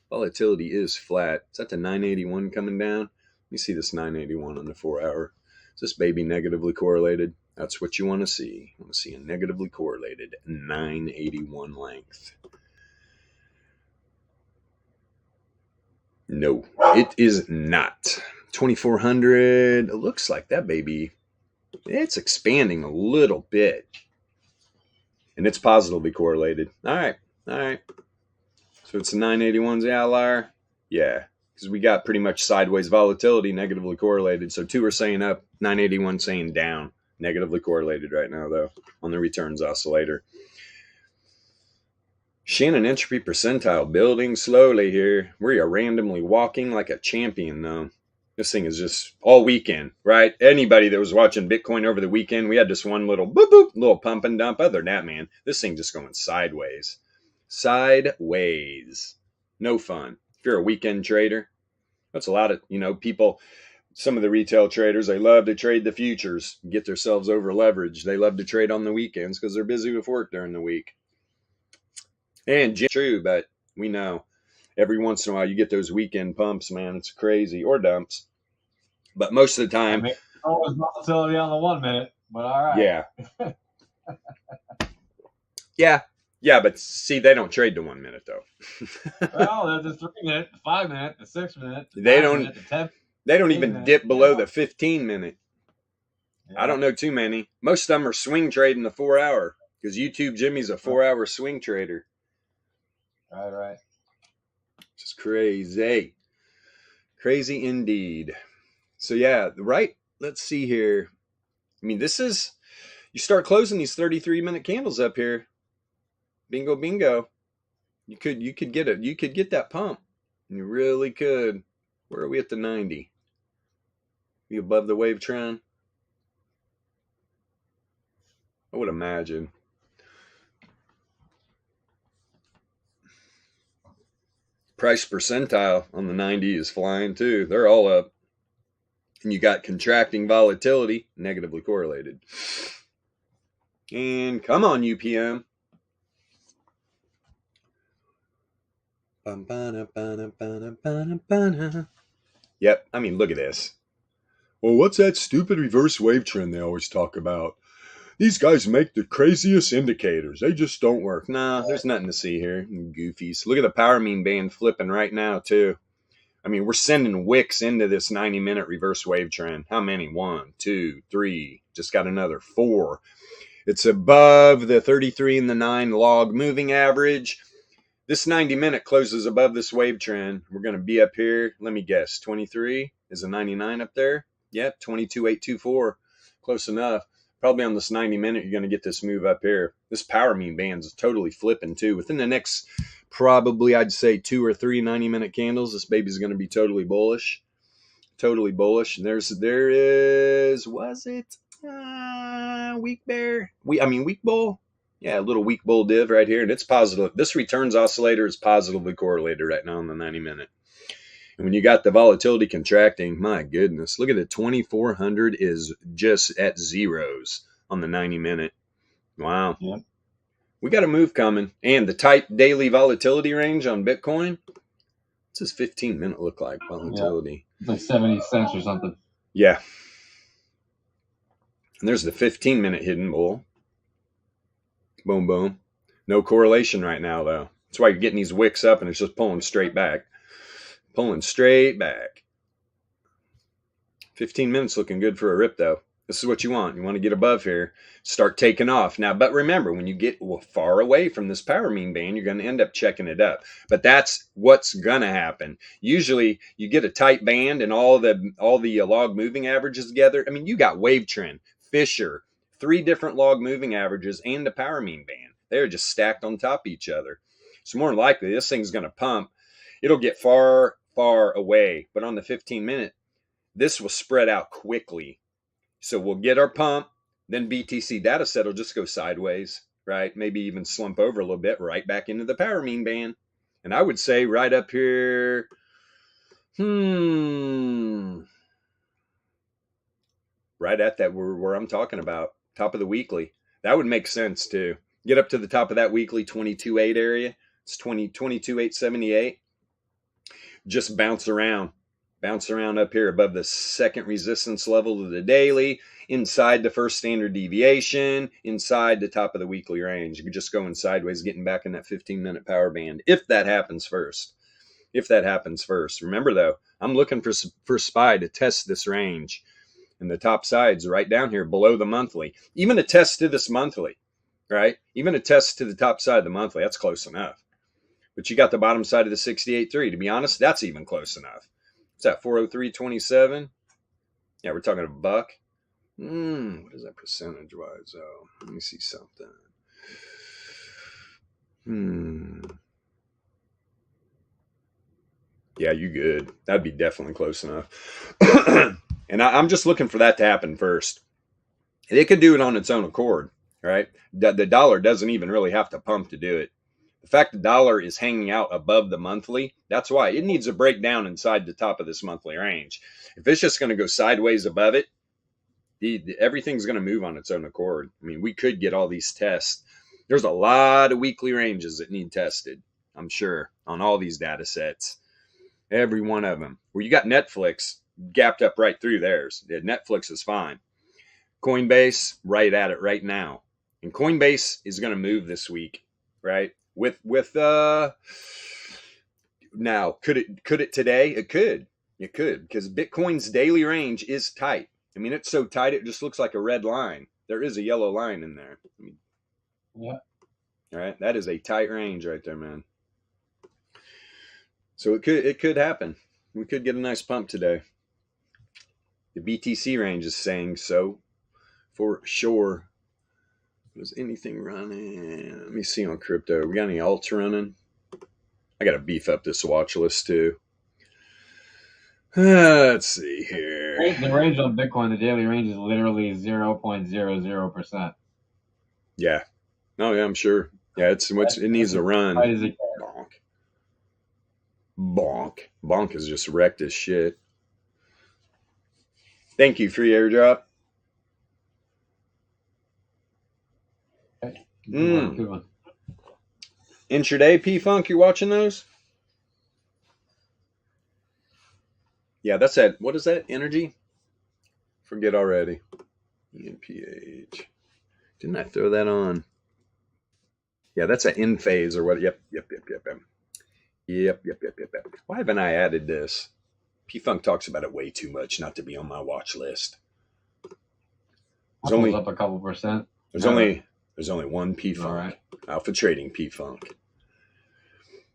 Volatility is flat. Is that the 981 coming down? Let me see this 981 on the 4-hour. Is this baby negatively correlated? That's what you want to see. You want to see a negatively correlated 981 length. No, it is not. 2400. It looks like that baby, it's expanding a little bit. And it's positively correlated. All right. So it's the 981's the outlier? Yeah, because we got pretty much sideways volatility negatively correlated. So 2 are saying up, 981 saying down. Negatively correlated right now, though, on the returns oscillator. Shannon entropy percentile building slowly here. We are randomly walking like a champion, though. This thing is just all weekend, right? Anybody that was watching Bitcoin over the weekend, we had this one little boop, boop, little pump and dump. Other than that, man, this thing just going sideways. Sideways. No fun. If you're a weekend trader, that's a lot of, people, some of the retail traders, they love to trade the futures, get themselves over leveraged. They love to trade on the weekends because they're busy with work during the week. And true, but we know every once in a while you get those weekend pumps, man. It's crazy, or dumps. But most of the time, always volatility on the 1 minute, but all right. Yeah, but see, they don't trade the 1 minute though. Well, there's the 3 minute, the 5 minute, the 6 minute, the they 5 don't. minute, the 10. They don't even dip below the 15 minute. Yeah. I don't know too many. Most of them are swing trading the 4-hour because YouTube Jimmy's a 4-hour swing trader. Right. Just crazy. Crazy indeed. So yeah, right. Let's see here. I mean, this is, you start closing these 33-minute candles up here. Bingo, bingo. You could get it. You could get that pump. You really could. Where are we at the 90? Be above the wave trend? I would imagine. Price percentile on the 90 is flying too. They're all up. And you got contracting volatility, negatively correlated. And come on, UPM. Yep, I mean, look at this. Well, what's that stupid reverse wave trend they always talk about? These guys make the craziest indicators. They just don't work. Nah, there's nothing to see here. Goofies. Look at the power mean band flipping right now, too. I mean, we're sending wicks into this 90-minute reverse wave trend. How many? 1, 2, 3. Just got another 4. It's above the 33 and the 9 log moving average. This 90-minute closes above this wave trend. We're going to be up here. Let me guess. 23 is a 99 up there. Yep, 22,824. Close enough. Probably on this 90-minute, you're going to get this move up here. This power mean band is totally flipping too. Within the next, probably I'd say 2 or 3 90-minute candles, this baby's going to be totally bullish. Totally bullish. And there is, was it weak bear? Weak bull? Yeah, a little weak bull div right here. And it's positive. This returns oscillator is positively correlated right now on the 90-minute. And when you got the volatility contracting, my goodness, look at it. 2,400 is just at zeros on the 90-minute. Wow. Yeah. We got a move coming. And the tight daily volatility range on Bitcoin, What's his 15-minute look like? Volatility. Yeah. It's like 70 cents or something. Yeah. And there's the 15-minute hidden bull. Boom, boom. No correlation right now, though. That's why you're getting these wicks up and it's just pulling straight back. Pulling straight back. 15 minutes looking good for a rip, though. This is what you want. You want to get above here, start taking off. Now, but remember, when you get far away from this power mean band, you're going to end up checking it up. But that's what's going to happen. Usually, you get a tight band and all the log moving averages together. I mean, you got wave trend, Fisher, 3 different log moving averages, and the power mean band. They're just stacked on top of each other. So more than likely, this thing's going to pump. It'll get far, far away. But on the 15-minute, this will spread out quickly. So we'll get our pump, then BTC data set will just go sideways, right? Maybe even slump over a little bit, right back into the power mean band. And I would say right up here, right at that where I'm talking about, top of the weekly. That would make sense too. Get up to the top of that weekly 22.8 area. It's 22.878. Just bounce around up here above the second resistance level of the daily, inside the first standard deviation, inside the top of the weekly range. You're just going sideways, getting back in that 15-minute power band. If that happens first. Remember though, I'm looking for SPY to test this range. And the top side's right down here below the monthly. Even a test to this monthly, right? Even a test to the top side of the monthly, that's close enough. But you got the bottom side of the 68.3. To be honest, that's even close enough. What's that, 403.27? Yeah, we're talking a buck. What is that percentage-wise, though? Let me see something. Yeah, you good. That'd be definitely close enough. And I'm just looking for that to happen first. It could do it on its own accord, right? The dollar doesn't even really have to pump to do it. The fact the dollar is hanging out above the monthly, that's why it needs a breakdown inside the top of this monthly range. If it's just going to go sideways above it, everything's going to move on its own accord. I mean, we could get all these tests. There's a lot of weekly ranges that need tested, I'm sure, on all these data sets. Every one of them. Where you got Netflix gapped up right through theirs. Netflix is fine. Coinbase, right at it right now. And Coinbase is going to move this week, right? Now, could it today? It could, because Bitcoin's daily range is tight. I mean, it's so tight it just looks like a red line. There is a yellow line in there. Yeah. All right, that is a tight range right there, man. So it could happen. We could get a nice pump today. The BTC range is saying so, for sure. Is anything running? Let me see on crypto. We got any alts running? I got to beef up this watch list too. Let's see here. The range on Bitcoin, the daily range is literally 0.00%. Yeah. Oh yeah, I'm sure. Yeah, it needs a run. Bonk is just wrecked as shit. Thank you, free airdrop. Good one. Intraday P-Funk, you watching those? Yeah, that's that. What is that? Energy? Forget already. ENPH. Didn't I throw that on? Yeah, that's an in phase or what? Yep. Why haven't I added this? P-Funk talks about it way too much not to be on my watch list. There's only up a couple percent. There's only one P-Funk. Right. Alpha Trading P-Funk.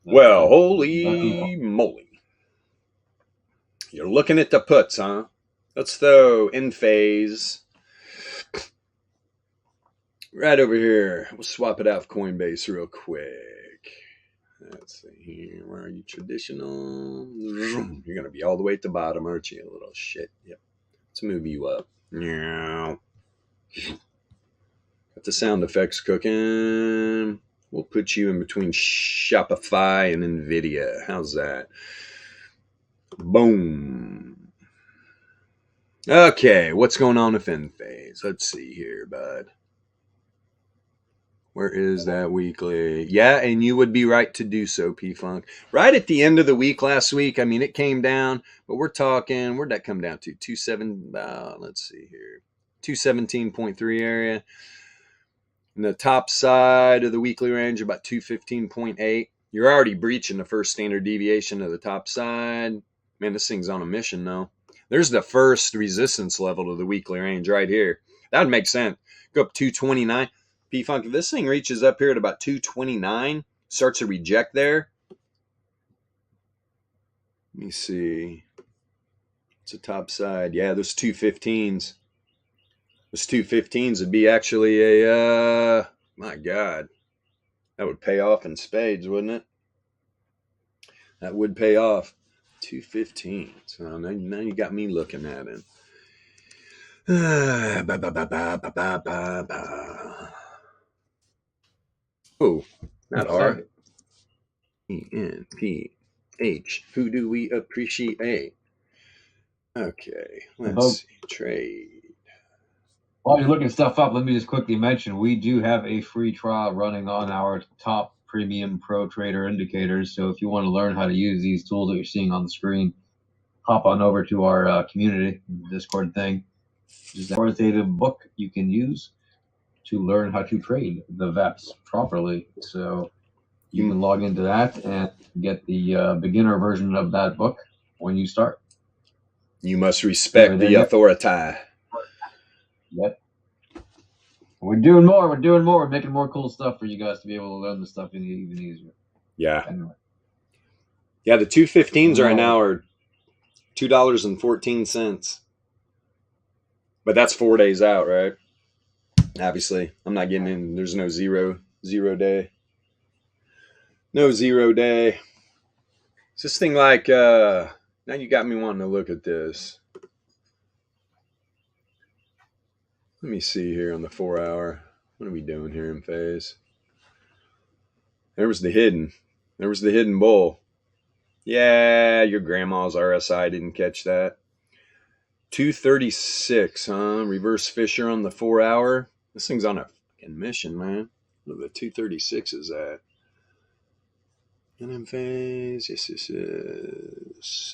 Well, holy moly. You're looking at the puts, huh? Let's throw in phase right over here. We'll swap it out for Coinbase real quick. Let's see here. Where are you? Traditional. You're going to be all the way at the bottom, aren't you? A little shit. Yep. Let's move you up. Got the sound effects cooking. We'll put you in between Shopify and NVIDIA. How's that? Boom. Okay, what's going on with in phase? Let's see here, bud. Where is that weekly? Yeah, and you would be right to do so, P-Funk. Right at the end of the week last week, I mean, it came down, but we're talking, where'd that come down to? 27, let's see here, 217.3 area. And the top side of the weekly range, about 215.8. You're already breaching the first standard deviation of the top side. Man, this thing's on a mission, though. There's the first resistance level to the weekly range right here. That would make sense. Go up 229. P-Funk, if this thing reaches up here at about 229, starts to reject there. Let me see. It's the top side. Yeah, those 215s. Those 215s would be actually a, my God. That would pay off in spades, wouldn't it? That would pay off. 215. So now you got me looking at it. Oh, not R. E-N-P-H. Who do we appreciate? Okay, let's see. Trade. While you're looking stuff up, let me just quickly mention we do have a free trial running on our top premium pro trader indicators. So if you want to learn how to use these tools that you're seeing on the screen, hop on over to our community Discord thing. There's a authoritative book you can use to learn how to trade the VEPS properly. So you can log into that and get the beginner version of that book when you start. You must respect the authority. Yep. We're doing more. We're making more cool stuff for you guys to be able to learn the stuff even easier. Yeah. Anyway. Yeah, the 215s right now are $2.14. But that's 4 days out, right? Obviously, I'm not getting in. There's no zero day. No 0 day. It's this thing like, now you got me wanting to look at this. Let me see here on the 4 hour. What are we doing here in phase? There was the hidden bull. Yeah, your grandma's RSI didn't catch that. 236, huh? Reverse Fisher on the 4 hour. This thing's on a fucking mission, man. What are the 236 is at? And in phase, yes.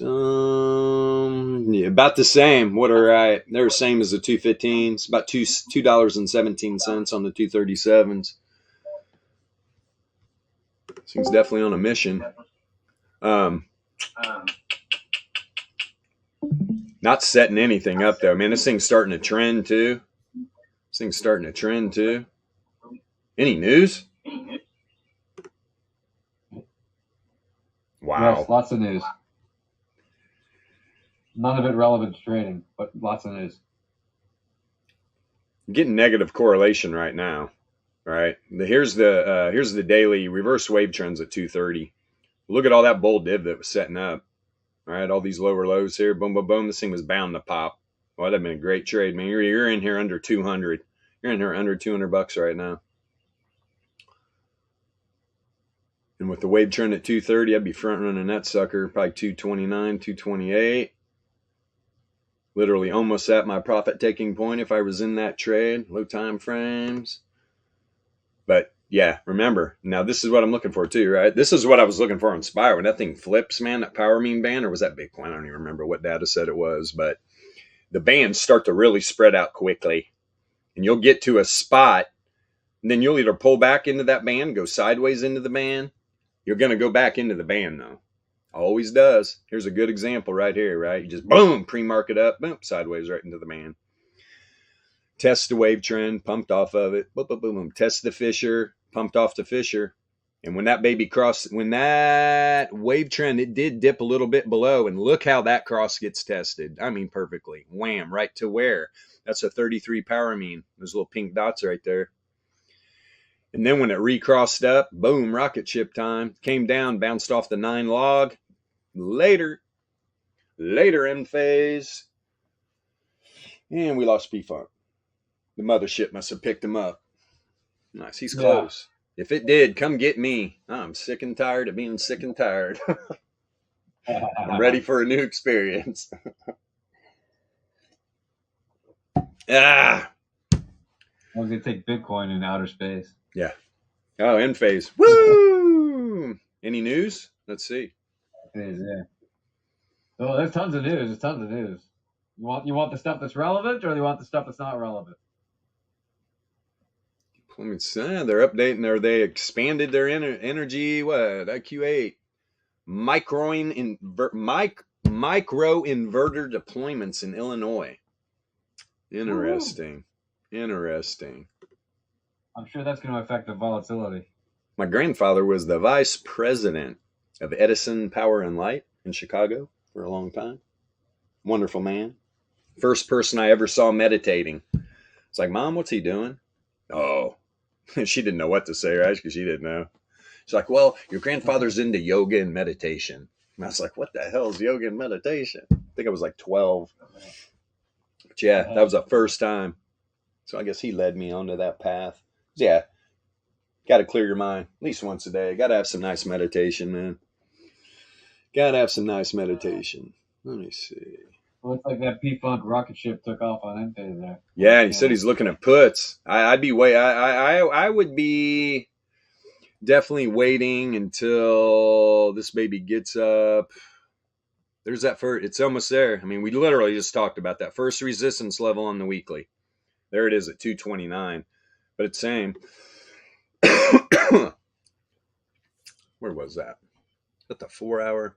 Yeah, about the same. What are right? They're the same as the 215s. About $2.17 on the 237s. This thing's definitely on a mission. Not setting anything up though. Man, this thing's starting to trend too. Any news? Wow. Yes, lots of news. None of it relevant to trading, but lots of news. I'm getting negative correlation right now. Right. Here's the daily reverse wave trends at 230. Look at all that bull div that was setting up. All right, all these lower lows here. Boom, boom, boom. This thing was bound to pop. Well, that'd have been a great trade, man. You're in here under 200. You're in here under $200 right now. And with the wave trend at 230, I'd be front running that sucker. Probably 229, 228. Literally almost at my profit taking point if I was in that trade. Low time frames. But yeah, remember, now this is what I'm looking for too, right? This is what I was looking for on SPY. When that thing flips, man, that power mean band, or was that Bitcoin? I don't even remember what data set it was, but the bands start to really spread out quickly. And you'll get to a spot, and then you'll either pull back into that band, go sideways into the band. You're going to go back into the band, though. Always does. Here's a good example right here, right? You just, boom, pre-market up, boom, sideways right into the band. Test the wave trend, pumped off of it. Boom, boom, boom, boom. Test the Fisher, pumped off the Fisher. And when that baby crossed, when that wave trend, it did dip a little bit below. And look how that cross gets tested. I mean, perfectly. Wham, right to where? That's a 33 power mean. Those little pink dots right there. And then when it recrossed up, boom, rocket ship time. Came down, bounced off the 9 log. Later in phase. And we lost P-Funk. The mothership must have picked him up. Nice. He's close. Yeah. If it did, come get me. I'm sick and tired of being sick and tired. I'm ready for a new experience. I was going to take Bitcoin in outer space. Yeah. Oh, end phase. Woo! Any news? Let's see. Yeah. So there's tons of news. There's tons of news. You want the stuff that's relevant, or you want the stuff that's not relevant? They're updating, or they expanded their energy. What IQ8 micro inverter deployments in Illinois. Interesting. Interesting. I'm sure that's going to affect the volatility. My grandfather was the vice president of Edison Power and Light in Chicago for a long time. Wonderful man. First person I ever saw meditating. It's like, Mom, what's he doing? Oh, she didn't know what to say, right? Because she didn't know. She's like, well, your grandfather's into yoga and meditation. And I was like, what the hell is yoga and meditation? I think I was like 12. But yeah, that was the first time. So I guess he led me onto that path. Yeah, got to clear your mind at least once a day. Got to have some nice meditation, man. Got to have some nice meditation. Let me see. Looks like that P-Funk rocket ship took off on Entropy there. Yeah, he said he's looking at puts. I would be definitely waiting until this baby gets up. There's that first. It's almost there. I mean, we literally just talked about that first resistance level on the weekly. There it is at 229. But it's same. Where was that? At the 4 hour?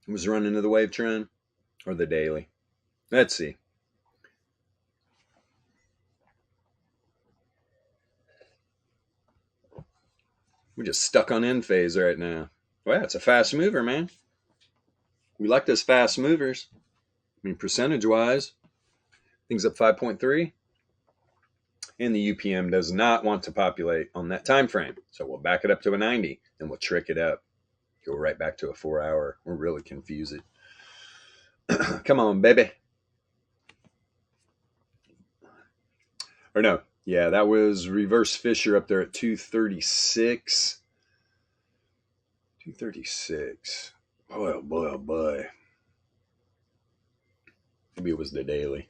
It was running to the wave trend or the daily. Let's see. We're just stuck on end phase right now. Well, it's a fast mover, man. We like those fast movers. I mean, percentage wise, things up 5.3. And the UPM does not want to populate on that time frame. So we'll back it up to a 90 and we'll trick it up. Go right back to a 4 hour. We're really confused. Come on, baby. Or no. Yeah, that was reverse Fisher up there at 236. 236. Boy, oh boy, oh boy. Maybe it was the daily.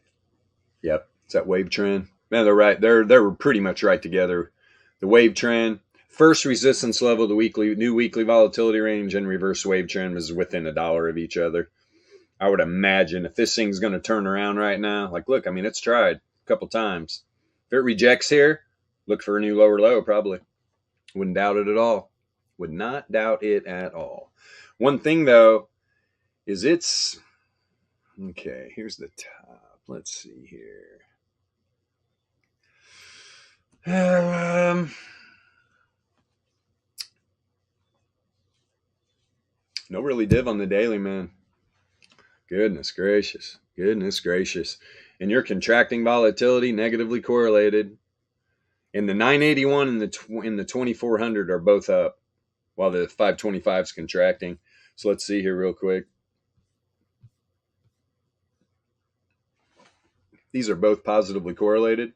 Yep. It's that wave trend. Man, they're right. They're pretty much right together. The wave trend, first resistance level, the new weekly volatility range, and reverse wave trend was within $1 of each other. I would imagine if this thing's going to turn around right now, like, look, I mean, it's tried a couple times. If it rejects here, look for a new lower low, probably. Wouldn't doubt it at all. Would not doubt it at all. One thing, though, is it's... Okay, here's the top. Let's see here. No really div on the daily, man. Goodness gracious. Goodness gracious. And your contracting volatility negatively correlated. And the 981 and the 2400 are both up while the 525 is contracting. So let's see here real quick. These are both positively correlated.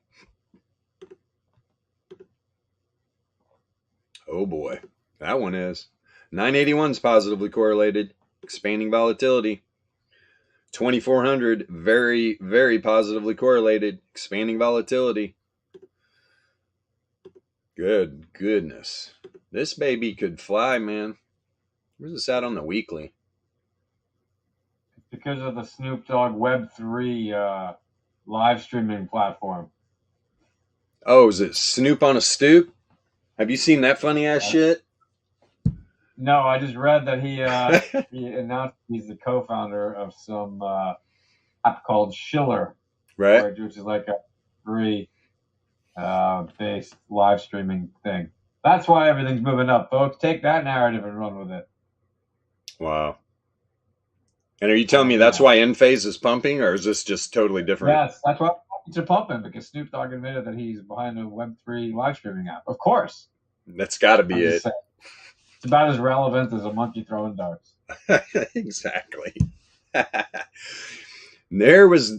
Oh boy, that one is. 981 is positively correlated, expanding volatility. 2400, very, very positively correlated, expanding volatility. Good goodness. This baby could fly, man. Where's this at on the weekly? Because of the Snoop Dogg Web3 live streaming platform. Oh, is it Snoop on a stoop? Have you seen that funny ass shit? No, I just read that he announced he's the co-founder of some app called Schiller, right? Which is like a free based live streaming thing. That's why everything's moving up, folks. Take that narrative and run with it. Wow. And are you telling me that's why end phase is pumping, or is this just totally different? Yes, that's why it's pumping, because Snoop Dogg admitted that he's behind a Web3 live streaming app. Of course. That's got to be it. Saying. It's about as relevant as a monkey throwing darts. Exactly. There was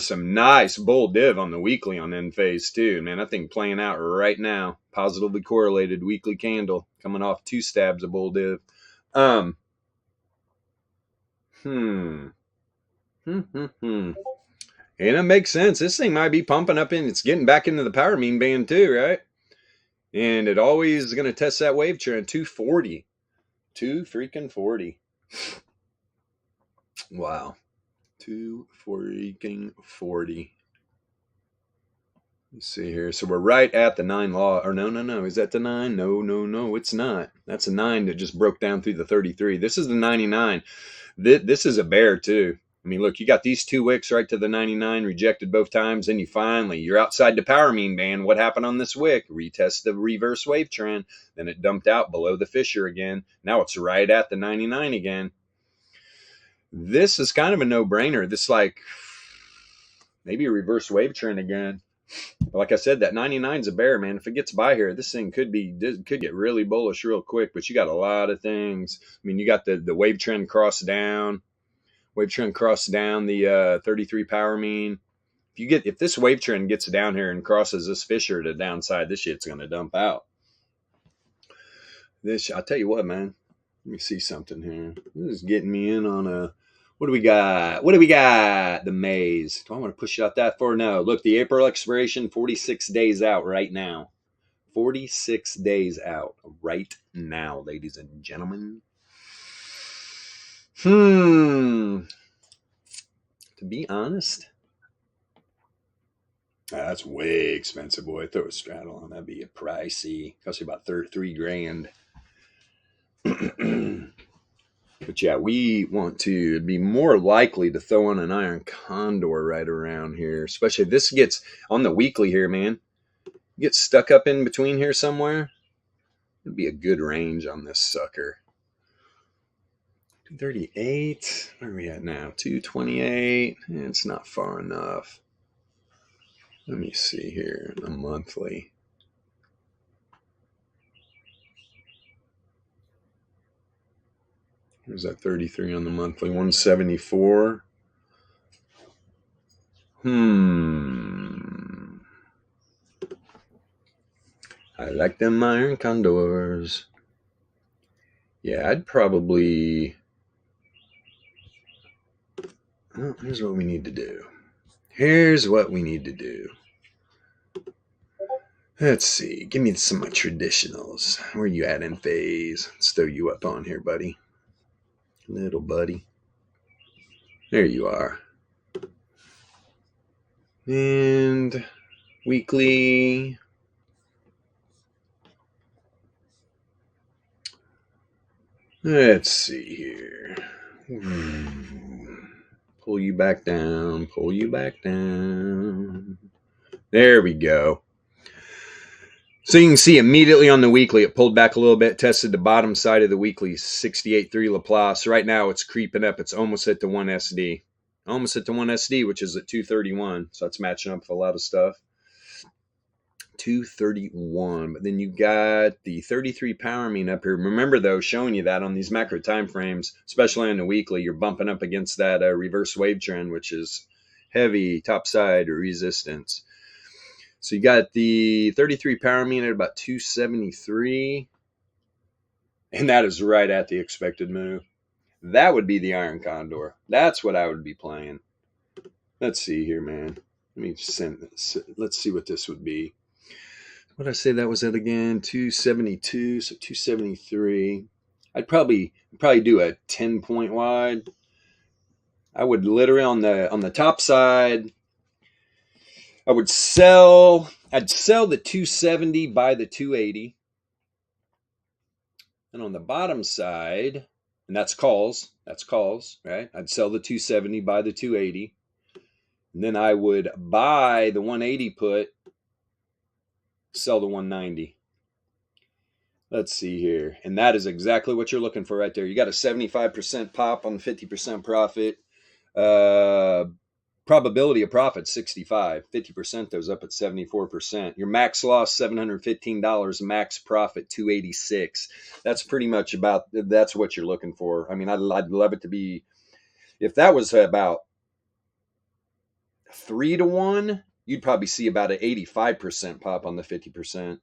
some nice bull div on the weekly on end phase too, man. I think playing out right now, positively correlated weekly candle coming off 2 stabs of bull div. And it makes sense. This thing might be pumping up it's getting back into the power mean band too, right? And it always is going to test that wave trend, 240. 240. Wow. 240. Let's see here. So we're right at the 9 law. Or no. Is that the 9? No. It's not. That's a 9 that just broke down through the 33. This is the 99. This is a bear too. I mean, look, you got these 2 wicks right to the 99, rejected both times. Then you're outside the power mean band. What happened on this wick? Retest the reverse wave trend. Then it dumped out below the Fisher again. Now it's right at the 99 again. This is kind of a no-brainer. This like maybe a reverse wave trend again. But like I said, that 99 is a bear, man. If it gets by here, this thing could get really bullish real quick. But you got a lot of things. I mean, you got the wave trend cross down. Wave trend crossed down the 33 power mean. If this wave trend gets down here and crosses this Fisher to downside, this shit's gonna dump out. I'll tell you what, man. Let me see something here. This is getting me in on a. What do we got? The maze. Do I want to push it out that far? No. Look, the April expiration, 46 days out right now. 46 days out right now, ladies and gentlemen. To be honest, that's way expensive, boy. Throw a straddle on, that'd be a pricey. Cost you about $3,000. But yeah, we want to be more likely to throw on an iron condor right around here, especially if this gets on the weekly here, man. Get stuck up in between here somewhere. It'd be a good range on this sucker. 238. Where are we at now? 228. It's not far enough. Let me see here. A monthly. There's that 33 on the monthly. 174. I like them iron condors. Yeah, I'd probably. Well, here's what we need to do. Let's see. Give me some of my traditionals. Where you at in phase? Let's throw you up on here, buddy. Little buddy. There you are. And weekly. Let's see here. Pull you back down. There we go. So you can see immediately on the weekly, it pulled back a little bit, tested the bottom side of the weekly, 68.3 Laplace. Right now it's creeping up. It's almost at the 1 SD. Which is at 231. So that's matching up with a lot of stuff. 231. But then you got the 33 power mean up here. Remember, though, showing you that on these macro time frames, especially on the weekly, you're bumping up against that reverse wave trend, which is heavy topside resistance. So you got the 33 power mean at about 273. And that is right at the expected move. That would be the iron condor. That's what I would be playing. Let's see here, man. Let's see what this would be. What did I say that was at again? 272, so 273. I'd probably do a 10-point wide. I would literally on the top side, I'd sell the 270, buy the 280. And on the bottom side, and that's calls, right? I'd sell the 270, buy the 280. And then I would buy the 180 put, sell the 190. Let's see here. And that is exactly what you're looking for right there. You got a 75% pop on 50% profit. Probability of profit, 65. 50%, those up at 74%. Your max loss, $715. Max profit, 286. That's pretty much that's what you're looking for. I mean, I'd love it to be, if that was about 3-1, you'd probably see about an 85% pop on the 50%.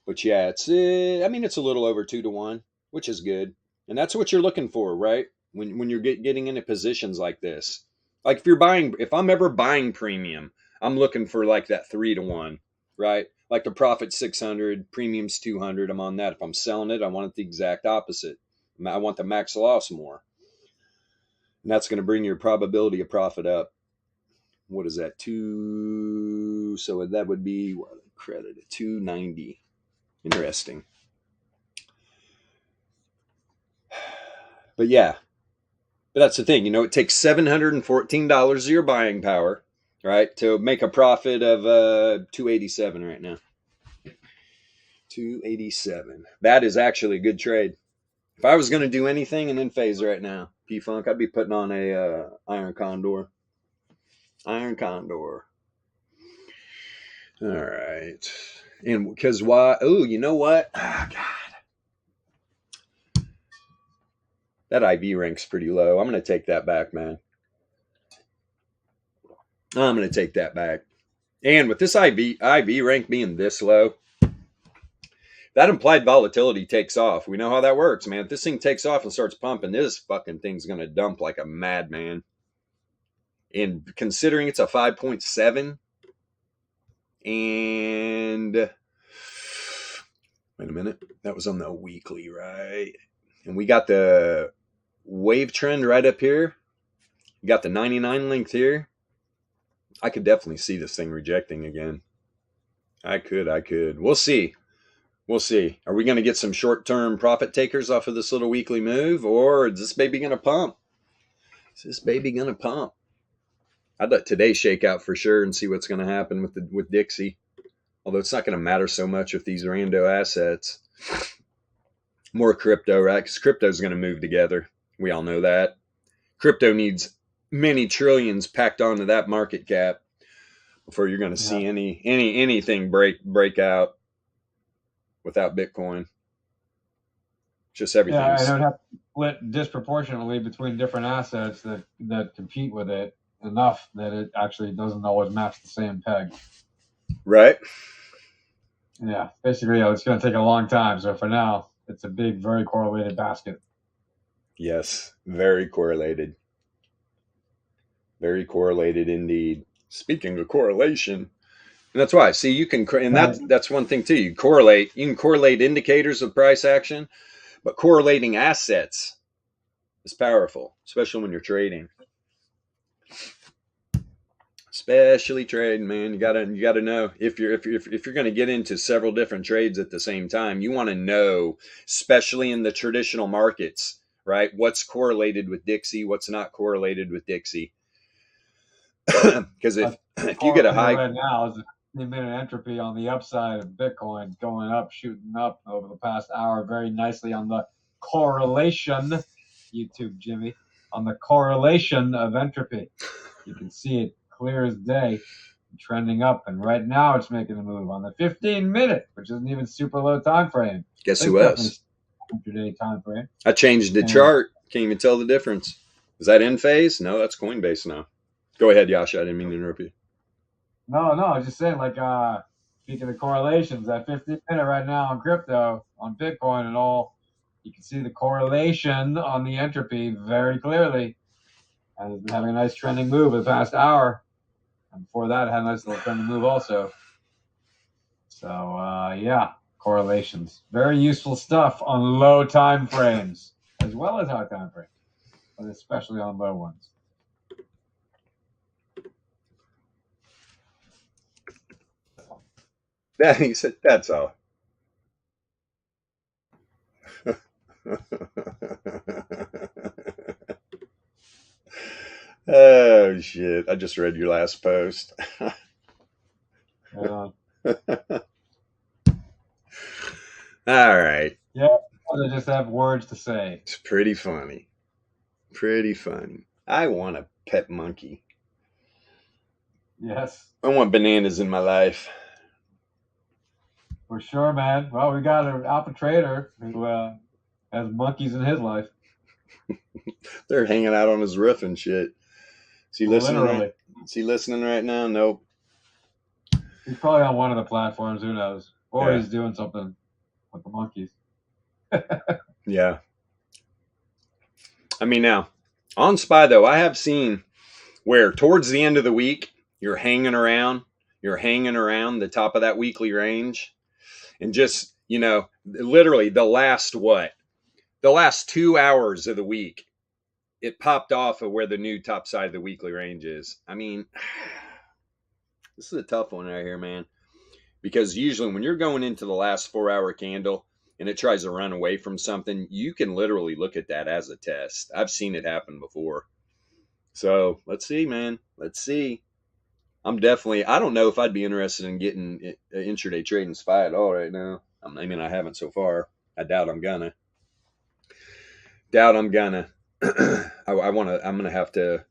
But yeah, it's a little over 2-1, which is good. And that's what you're looking for, right? When you're getting into positions like this. Like if I'm ever buying premium, I'm looking for like that 3-1, right? Like the profit 600, premiums 200. I'm on that. If I'm selling it, I want it the exact opposite. I want the max loss more. And that's going to bring your probability of profit up. What is that? So that would be what credit at 290. Interesting. But yeah, but that's the thing. It takes $714 of your buying power, right, to make a profit of 287 right now. 287. That is actually a good trade. If I was going to do anything in phase right now, P-Funk, I'd be putting on a Iron Condor. Iron Condor. All right. And because why? Oh, you know what? Oh, God. That IV rank's pretty low. I'm going to take that back, man. I'm going to take that back. And with this IV rank being this low, that implied volatility takes off. We know how that works, man. If this thing takes off and starts pumping, this fucking thing's going to dump like a madman. And considering it's a 5.7 and wait a minute, that was on the weekly, right? And we got the wave trend right up here. You got the 99 length here. I could definitely see this thing rejecting again. I could. We'll see. Are we going to get some short-term profit takers off of this little weekly move, or is this baby going to pump? I'd let today shake out for sure and see what's going to happen with Dixie. Although it's not going to matter so much with these rando assets. More crypto, right? Because crypto is going to move together. We all know that. Crypto needs many trillions packed onto that market cap before you're going to see anything break out without Bitcoin. Just everything. Yeah, and it would have to split disproportionately between different assets that compete with it enough that it actually doesn't always match the same peg. Right. Yeah, basically, it's going to take a long time. So for now, it's a big, very correlated basket. Yes, very correlated. Very correlated indeed. Speaking of correlation, and that's why, see, you can, and that's one thing too. You can correlate indicators of price action, but correlating assets is powerful, especially when you're trading. Especially trading, man. You gotta know if you're going to get into several different trades at the same time. You want to know, especially in the traditional markets, right? What's correlated with Dixie, what's not correlated with Dixie. Because if you get a high right now is the minute entropy on the upside of Bitcoin going up, shooting up over the past hour very nicely on the correlation, YouTube Jimmy, on the correlation of entropy. You can see it clear as day, trending up, and right now it's making a move on the 15-minute, which isn't even super low time frame. Guess who else? 100-day time frame. I changed the chart. Can't even tell the difference. Is that in phase? No, that's Coinbase now. Go ahead, Yasha. I didn't mean to interrupt you. No, I was just saying, speaking of correlations, that 15-minute right now on crypto, on Bitcoin and all, you can see the correlation on the entropy very clearly. And it's been having a nice trending move the past hour. And before that, it had a nice little trending move also. So, correlations. Very useful stuff on low time frames, as well as high time frames, but especially on low ones. He said, that's all. Oh, shit. I just read your last post. All right. Yeah, I just have words to say. It's pretty funny. I want a pet monkey. Yes. I want bananas in my life. For sure, man. Well, we got an alpha trader who has monkeys in his life. They're hanging out on his roof and shit. Is he listening? Literally. Is he listening right now? Nope. He's probably on one of the platforms. Who knows? Or he's doing something with the monkeys. Yeah. I mean, now, on SPY, though, I have seen where towards the end of the week, you're hanging around you're hanging around the top of that weekly range, and just, you know, literally the last 2 hours of the week, it popped off of where the new top side of the weekly range is. I mean, this is a tough one right here, man, because usually when you're going into the last 4-hour candle and it tries to run away from something, you can literally look at that as a test. I've seen it happen before. So let's see, man. Let's see. I don't know if I'd be interested in getting intraday trading SPY at all right now. I mean, I haven't so far. I doubt I'm gonna. I'm gonna have to,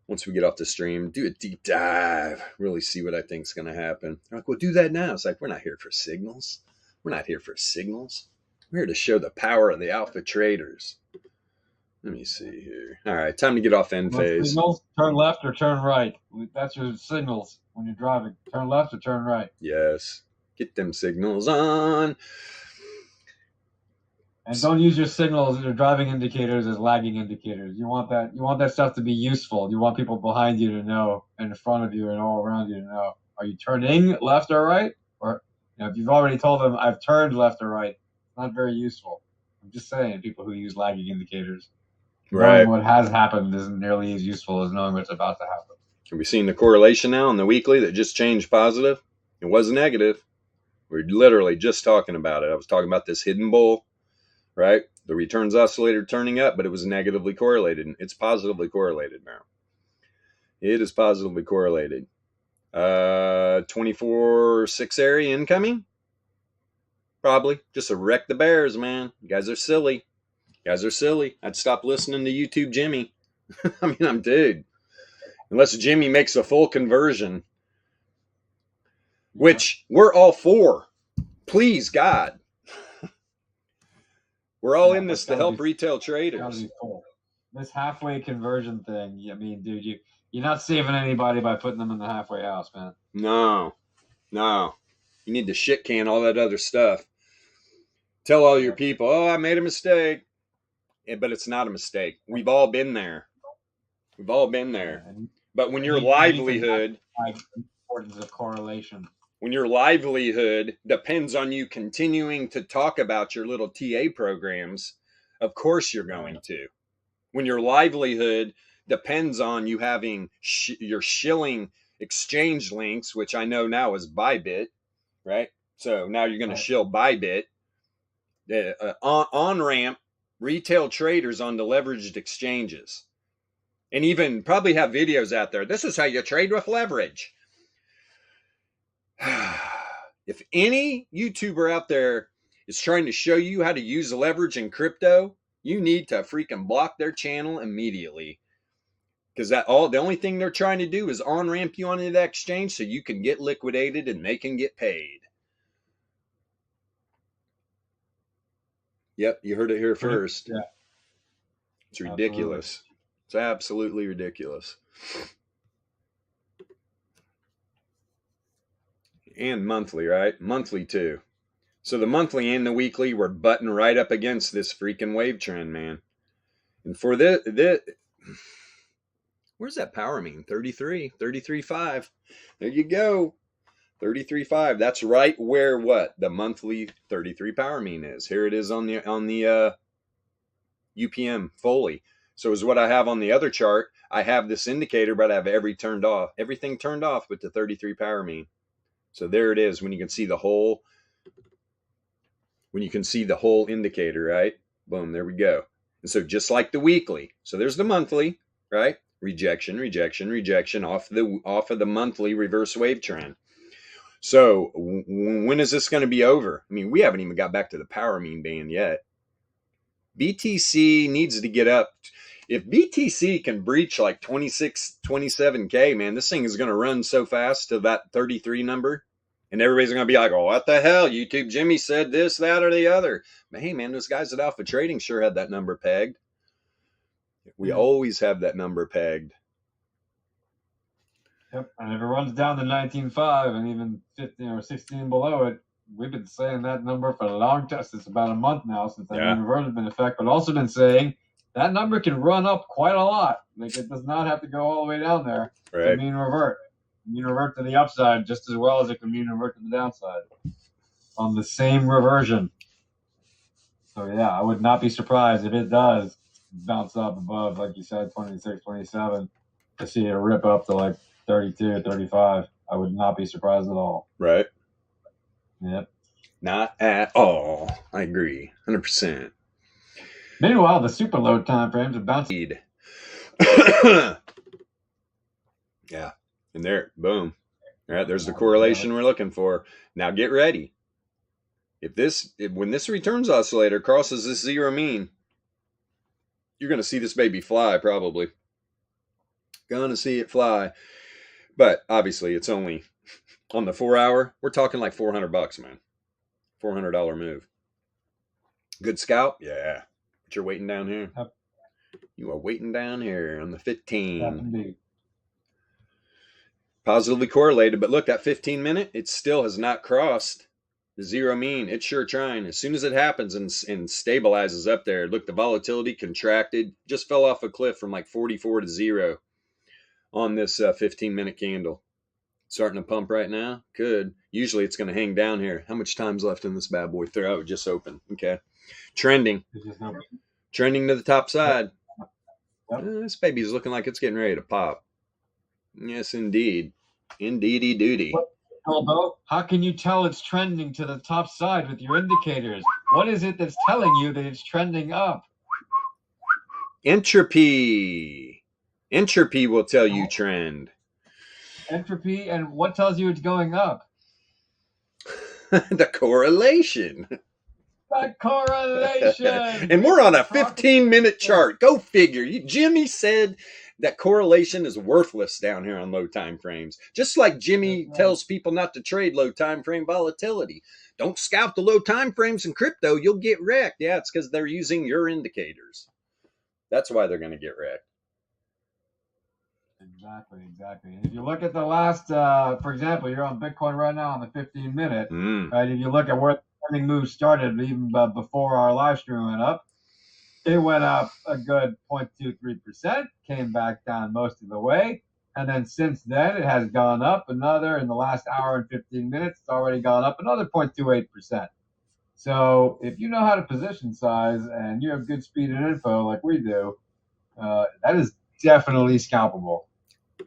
once we get off the stream, do a deep dive, really see what I think's gonna happen. They're like, well, do that now. It's like, we're not here for signals. We're not here for signals. We're here to show the power of the alpha traders. Let me see here. All right, time to get off end phase. Signals, turn left or turn right. That's your signals when you're driving. Turn left or turn right. Yes. Get them signals on. And don't use your signals, your driving indicators, as lagging indicators. You want that stuff to be useful. You want people behind you to know, and in front of you and all around you to know. Are you turning left or right? Or, you know, if you've already told them I've turned left or right, it's not very useful. I'm just saying, people who use lagging indicators. Right. Knowing what has happened isn't nearly as useful as knowing what's about to happen. Have we seen the correlation now on the weekly that just changed positive? It was negative. We're literally just talking about it. I was talking about this hidden bull, right? The returns oscillator turning up, but it was negatively correlated. It's positively correlated now. It is positively correlated. 24-6 area incoming? Probably. Just to wreck the bears, man. You guys are silly. I'd stop listening to YouTube Jimmy. I mean, I'm dude. Unless Jimmy makes a full conversion, which we're all for. Please, God. We're all in this to help retail traders. This halfway conversion thing, I mean, dude, you're not saving anybody by putting them in the halfway house, man. No. You need to shit can all that other stuff. Tell all your people, oh, I made a mistake. Yeah, but it's not a mistake. We've all been there. But when your livelihood, importance of correlation. When your livelihood depends on you continuing to talk about your little TA programs, of course you're going to. When your livelihood depends on you having your shilling exchange links, which I know now is Bybit, right? So now you're going to shill Bybit, on-ramp retail traders on the leveraged exchanges. And even probably have videos out there. This is how you trade with leverage. If any YouTuber out there is trying to show you how to use leverage in crypto, you need to freaking block their channel immediately. Because the only thing they're trying to do is on-ramp you onto that exchange so you can get liquidated and they can get paid. Yep, you heard it here first. Yeah. It's ridiculous. It's absolutely ridiculous. And monthly, right? Monthly too. So the monthly and the weekly were butting right up against this freaking wave trend, man. And for this, where's that power mean? 33.5. There you go. 33.5. That's right where the monthly 33 power mean is. Here it is on the UPM Foley. So is what I have on the other chart. I have this indicator, but I have everything turned off with the 33 power mean. So there it is when you can see the whole indicator, right? Boom, there we go. And so just like the weekly. So there's the monthly, right? Rejection off of the monthly reverse wave trend. So when is this going to be over? I mean, we haven't even got back to the power mean band yet. BTC needs to get up. If BTC can breach like 26, 27K, man, this thing is going to run so fast to that 33 number. And everybody's going to be like, oh, what the hell? YouTube Jimmy said this, that, or the other. But hey, man, those guys at Alpha Trading sure had that number pegged. We always have that number pegged. Yep, and if it runs down to 19.5 and even 15 or 16 below it, we've been saying that number for a long time. It's about a month now since that mean revert has been in effect, but also been saying that number can run up quite a lot. Like, it does not have to go all the way down there to mean revert. mean revert to the upside just as well as it can mean revert to the downside on the same reversion. So yeah, I would not be surprised if it does bounce up above, like you said, 26, 27, to see it rip up to like 32, 35. I would not be surprised at all. Right. Yep. Not at all. I agree. 100%. Meanwhile, the super low time frames are bouncing. Yeah. And there, boom. All right, there's the correlation we're looking for. Now get ready. When this returns oscillator crosses this zero mean, you're going to see this baby fly probably. Going to see it fly. But obviously it's only on the 4 hour. We're talking like $400, man. $400 move. Good scalp? Yeah. But you're waiting down here. Yep. You are waiting down here on the 15. Yep, indeed. Positively correlated, but look, that 15-minute, it still has not crossed the zero mean. It's sure trying. As soon as it happens and stabilizes up there, look, the volatility contracted, just fell off a cliff from like 44 to 0 on this 15-minute candle. Starting to pump right now. Could. Usually it's going to hang down here. How much time's left in this bad boy? Oh, just open. Okay. Trending. Trending to the top side. Yep. This baby's looking like it's getting ready to pop. Yes, indeed. Indeedy doody. Bilbo, how can you tell it's trending to the top side with your indicators? What is it that's telling you that it's trending up? Entropy. Entropy will tell you trend. Entropy, and what tells you it's going up? The correlation. The correlation. And we're on a 15-minute chart. Go figure. Jimmy said that correlation is worthless down here on low time frames. Just like Jimmy tells people not to trade low time frame volatility. Don't scalp the low time frames in crypto. You'll get wrecked. Yeah, it's because they're using your indicators. That's why they're going to get wrecked. Exactly. And if you look at the last, for example, you're on Bitcoin right now on the 15-minute, right? If you look at where the trending move started, even before our live stream went up, it went up a good 0.23%, came back down most of the way, and then since then it has gone up another. In the last hour and 15 minutes, it's already gone up another 0.28%. So if you know how to position size and you have good speed and info like we do, that is definitely scalpable.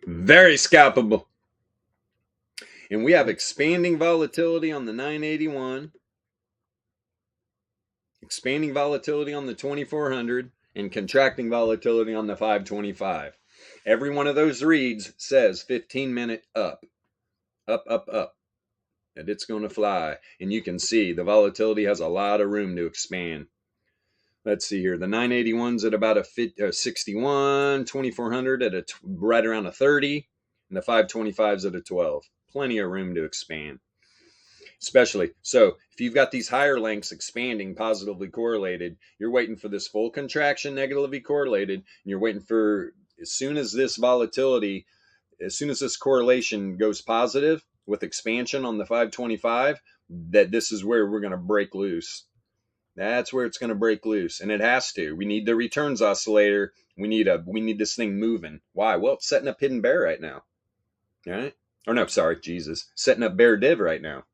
Very scalpable. And we have expanding volatility on the 981, expanding volatility on the 2400, and contracting volatility on the 525. Every one of those reads says 15-minute up. And it's going to fly. And you can see the volatility has a lot of room to expand. Let's see here. The 981's at about a 61, 2400 at right around a 30, and the 525's at a 12. Plenty of room to expand. Especially, so if you've got these higher lengths expanding positively correlated, you're waiting for this full contraction negatively correlated, and you're waiting for, as soon as this volatility, as soon as this correlation goes positive with expansion on the 525, that this is where we're going to break loose. That's where it's going to break loose, and it has to. We need the returns oscillator. We need this thing moving. Why? Well, it's setting up hidden bear right now. All right? Or no, sorry, Jesus. Setting up bear div right now.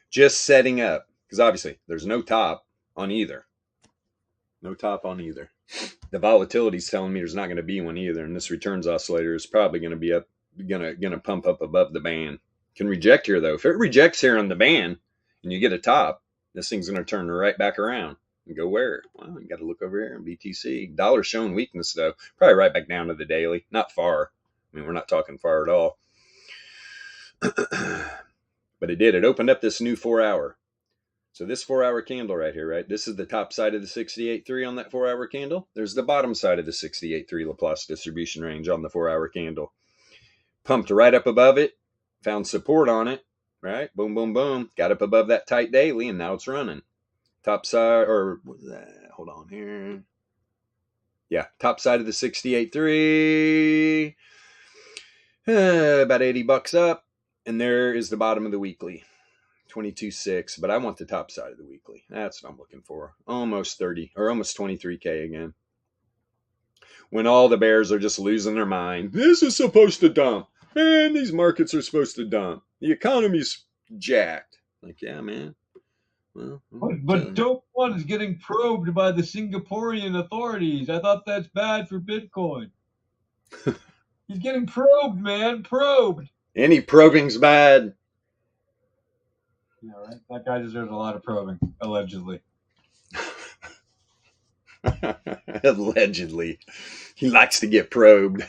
Just setting up, because obviously there's no top on either. No top on either. The volatility is telling me there's not going to be one either, and this returns oscillator is probably going to be up, going to pump up above the band. Can reject here though. If it rejects here on the band and you get a top, this thing's going to turn right back around and go where? Well, you got to look over here in BTC. Dollar showing weakness though. Probably right back down to the daily. Not far. I mean, we're not talking far at all. But it did. It opened up this new 4 hour. So this 4 hour candle right here, right? This is the top side of the 68.3 on that 4 hour candle. There's the bottom side of the 68.3 Laplace distribution range on the 4 hour candle. Pumped right up above it. Found support on it. Right? Boom, boom, boom. Got up above that tight daily, and now it's running. Top side, or what is that? Hold on here. Yeah, top side of the 68.3. About $80 up. And there is the bottom of the weekly. 22.6. But I want the top side of the weekly. That's what I'm looking for. Almost 30, or almost 23K again. When all the bears are just losing their mind. This is supposed to dump. Man, these markets are supposed to dump. The economy's jacked. Like, yeah, man. Well, But Do Kwon is getting probed by the Singaporean authorities. I thought that's bad for Bitcoin. He's getting probed, man. Probed. any probing's bad. Yeah, right. That guy deserves a lot of probing, allegedly. Allegedly. He likes to get probed.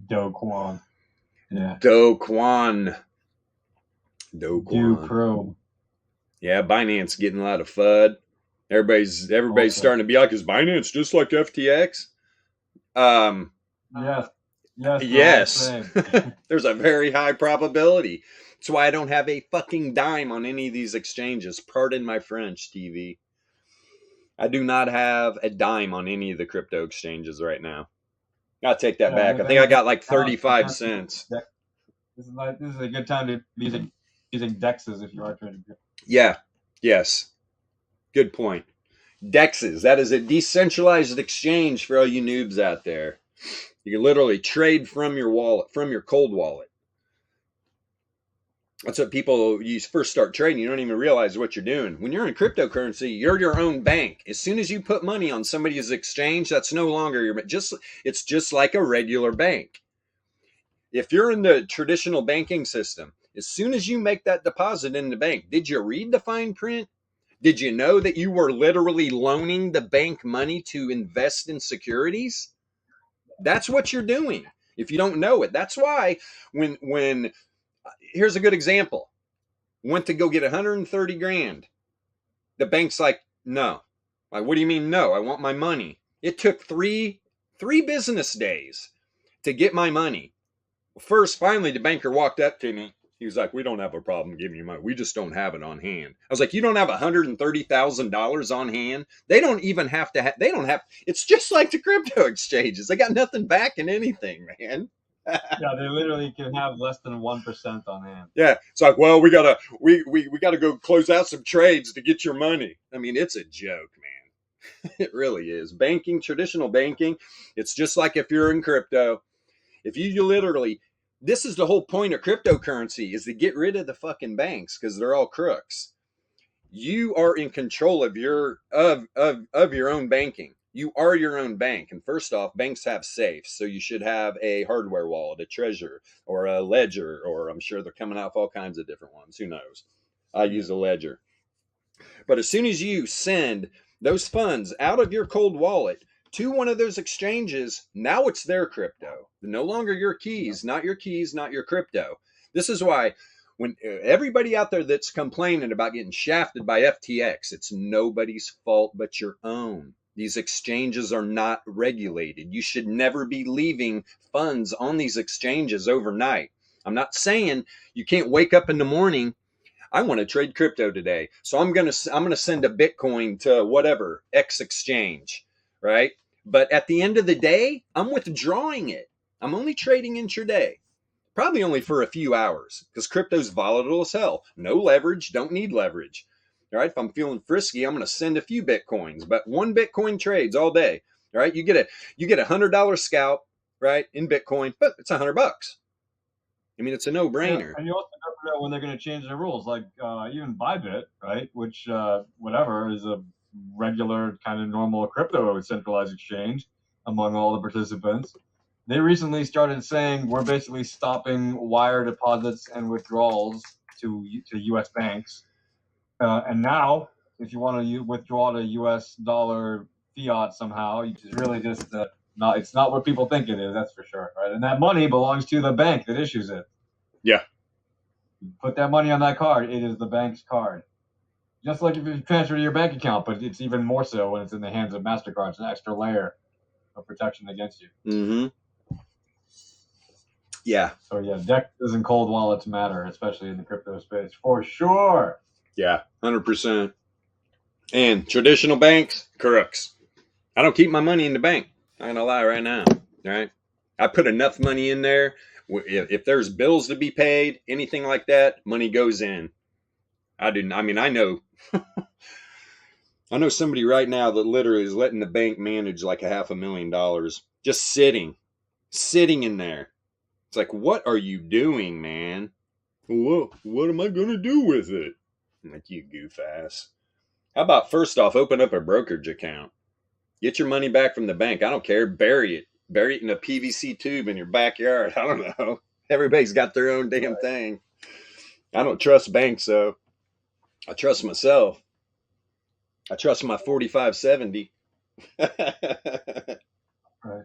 Do Kwon. Yeah. Do Kwon. Do Do Kwon. probe. Yeah, Binance getting a lot of FUD. Everybody's starting to be like, is Binance just like FTX? Yes. Yes. Yes. There's a very high probability. That's why I don't have a fucking dime on any of these exchanges. Pardon my French, TV. I do not have a dime on any of the crypto exchanges right now. I'll take that back. I think I got like 35 cents. This is a good time to be using DEXs if you are trading. Yeah. Yes. Good point. DEXs. That is a decentralized exchange for all you noobs out there. You can literally trade from your wallet, from your cold wallet. That's what people, you first start trading, you don't even realize what you're doing. When you're in cryptocurrency, you're your own bank. As soon as you put money on somebody's exchange, that's no longer your, it's just like a regular bank. If you're in the traditional banking system, as soon as you make that deposit in the bank, did you read the fine print? Did you know that you were literally loaning the bank money to invest in securities? That's what you're doing. If you don't know it, that's why when here's a good example. Went to go get 130 grand. The bank's like, no. Like, what do you mean no? I want my money. It took three business days to get my money. First, finally, the banker walked up to me. He was like, we don't have a problem giving you money. We just don't have it on hand. I was like, you don't have $130,000 on hand? They don't even have to they don't have, it's just like the crypto exchanges. They got nothing backing anything, man. Yeah, they literally can have less than 1% on hand. Yeah, it's like, well, we gotta go close out some trades to get your money. I mean, it's a joke, man. It really is. Banking, traditional banking, it's just like if you're in crypto. If you literally, this is the whole point of cryptocurrency, is to get rid of the fucking banks because they're all crooks. You are in control of your own banking. You are your own bank. And first off, banks have safes. So you should have a hardware wallet, a Treasure, or a Ledger, or I'm sure they're coming out with all kinds of different ones. Who knows? I use a Ledger. But as soon as you send those funds out of your cold wallet to one of those exchanges, now it's their crypto. No longer your keys, not your crypto. This is why when everybody out there that's complaining about getting shafted by FTX, it's nobody's fault but your own. These exchanges are not regulated. You should never be leaving funds on these exchanges overnight. I'm not saying you can't wake up in the morning, I want to trade crypto today, so I'm gonna send a Bitcoin to whatever X exchange, right? But at the end of the day, I'm withdrawing it. I'm only trading intraday, probably only for a few hours, because crypto's volatile as hell. No leverage, don't need leverage. All right, if I'm feeling frisky, I'm going to send a few Bitcoins, but one Bitcoin trades all day. All right, you get a $100 scalp, right, in Bitcoin, but it's $100. I mean, it's a no-brainer. Yeah, and you also never know when they're going to change their rules, like even Bybit, right, which whatever is a regular kind of normal crypto centralized exchange among all the participants. They recently started saying we're basically stopping wire deposits and withdrawals to U.S. banks. And now, if you want to withdraw to U.S. dollar fiat somehow, it's really just it's not what people think it is. That's for sure, right? And that money belongs to the bank that issues it. Yeah. You put that money on that card. It is the bank's card. Just like if you transfer to your bank account, but it's even more so when it's in the hands of MasterCard. It's an extra layer of protection against you. Mm-hmm. Yeah. So yeah, DEXs and cold wallets matter, especially in the crypto space, for sure. Yeah, 100%. And traditional banks, crooks. I don't keep my money in the bank. I'm not gonna lie right now. All right. I put enough money in there. If there's bills to be paid, anything like that, money goes in. I know I know somebody right now that literally is letting the bank manage like $500,000 just sitting in there. It's like, what are you doing, man? Well, what am I going to do with it? I'm like, you goof ass. How about first off, open up a brokerage account. Get your money back from the bank. I don't care. Bury it. Bury it in a PVC tube in your backyard. I don't know. Everybody's got their own damn thing. I don't trust banks, though. I trust myself. I trust my 4570. Right.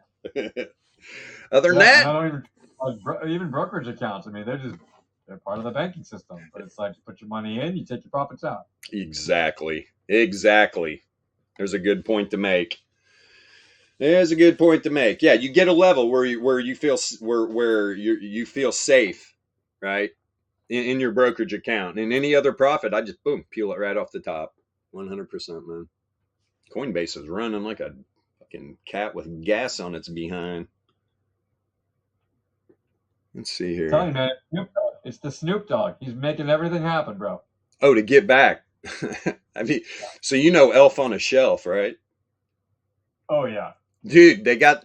Other than that, not even brokerage accounts. I mean, they're part of the banking system. But it's like you put your money in, you take your profits out. Exactly. There's a good point to make. Yeah, you get a level where you feel you feel safe, right? In your brokerage account. And any other profit, I just boom, peel it right off the top. 100%, man. Coinbase is running like a fucking cat with gas on its behind. Let's see here. I'm telling you, man, it's the Snoop Dogg. He's making everything happen, bro. Oh, to get back. I mean, so you know Elf on a Shelf, right? Oh yeah. Dude, they got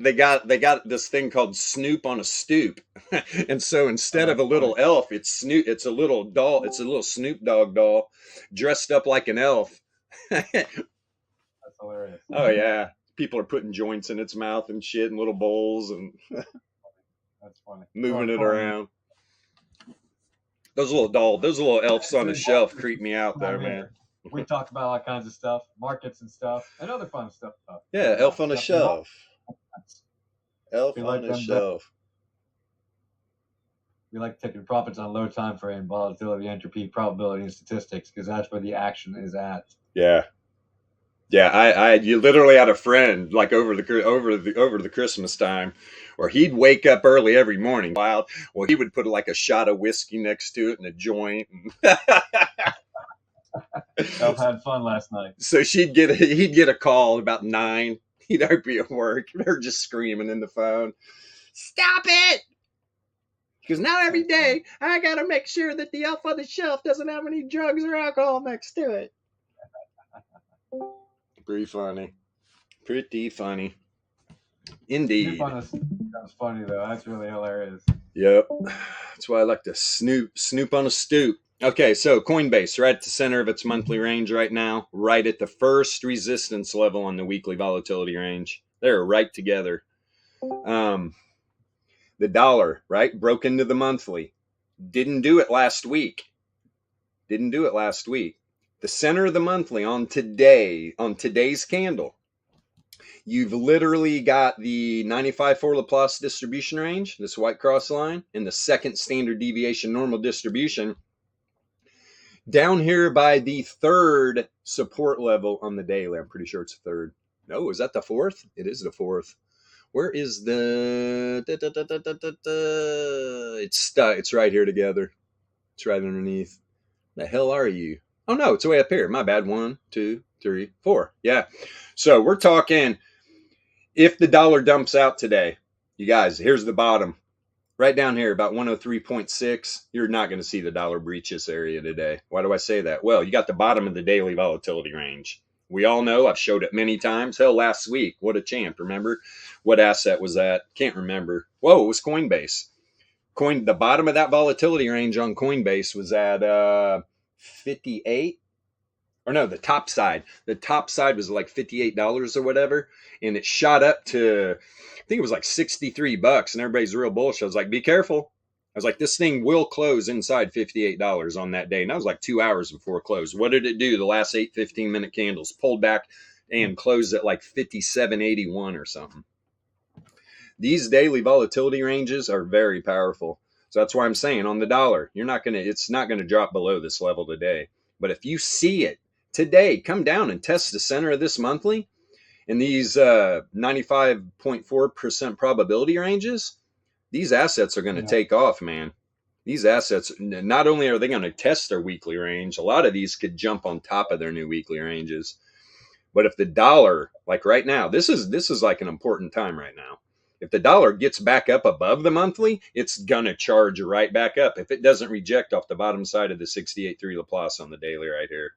this thing called Snoop on a Stoop. And so instead of a little elf, it's a little doll, it's a little Snoop Dogg doll dressed up like an elf. That's hilarious. Oh yeah. People are putting joints in its mouth and shit in little bowls and that's funny. Moving it around. Those little elves on the shelf creep me out there, man. We talked about all kinds of stuff, markets and stuff, and other fun stuff. Yeah, elf on a shelf. Elf on a shelf. We like taking profits on low time frame, volatility, entropy, probability, and statistics because that's where the action is at. Yeah. You literally had a friend like over the Christmas time, where he'd wake up early every morning. Well, he would put like a shot of whiskey next to it and a joint. Elf had fun last night. So he'd get a call about 9. He'd be at work. They're just screaming in the phone. Stop it! Because now every day I gotta make sure that the elf on the shelf doesn't have any drugs or alcohol next to it. Pretty funny. Indeed. That's funny though. That's really hilarious. Yep. That's why I like to snoop on a stoop. Okay, so Coinbase, right at the center of its monthly range right now, right at the first resistance level on the weekly volatility range. They're right together. The dollar, right, broke into the monthly. Didn't do it last week. The center of the monthly on today's candle, you've literally got the 95 Laplace distribution range, this white cross line, and the second standard deviation normal distribution down here by the third support level on the daily. I'm pretty sure it's the third. No, is that the fourth? It is the fourth. Where is the... It's stuck. It's right here together. It's right underneath. The hell are you? Oh, no, it's way up here. My bad. 1, 2, 3, 4. Yeah. So we're talking, if the dollar dumps out today, you guys, here's the bottom. Right down here, about 103.6, you're not going to see the dollar breach this area today. Why do I say that? Well, you got the bottom of the daily volatility range. We all know, I've showed it many times. Hell, last week, what a champ. Remember? What asset was that? Can't remember. Whoa, it was Coinbase. The bottom of that volatility range on Coinbase was at 58. Or no, the top side. The top side was like $58 or whatever. And it shot up to, I think it was like $63. And everybody's real bullish. I was like, be careful. I was like, this thing will close inside $58 on that day. And that was like 2 hours before it closed. What did it do? The last 8 15-minute candles pulled back and closed at like 57.81 or something. These daily volatility ranges are very powerful. So that's why I'm saying on the dollar, it's not going to drop below this level today. But if you see it today, come down and test the center of this monthly in these 95.4% probability ranges, these assets are going to take off, man. These assets, not only are they going to test their weekly range, a lot of these could jump on top of their new weekly ranges. But if the dollar, like right now, this is like an important time right now. If the dollar gets back up above the monthly, it's going to charge right back up. If it doesn't reject off the bottom side of the 68.3 Laplace on the daily right here,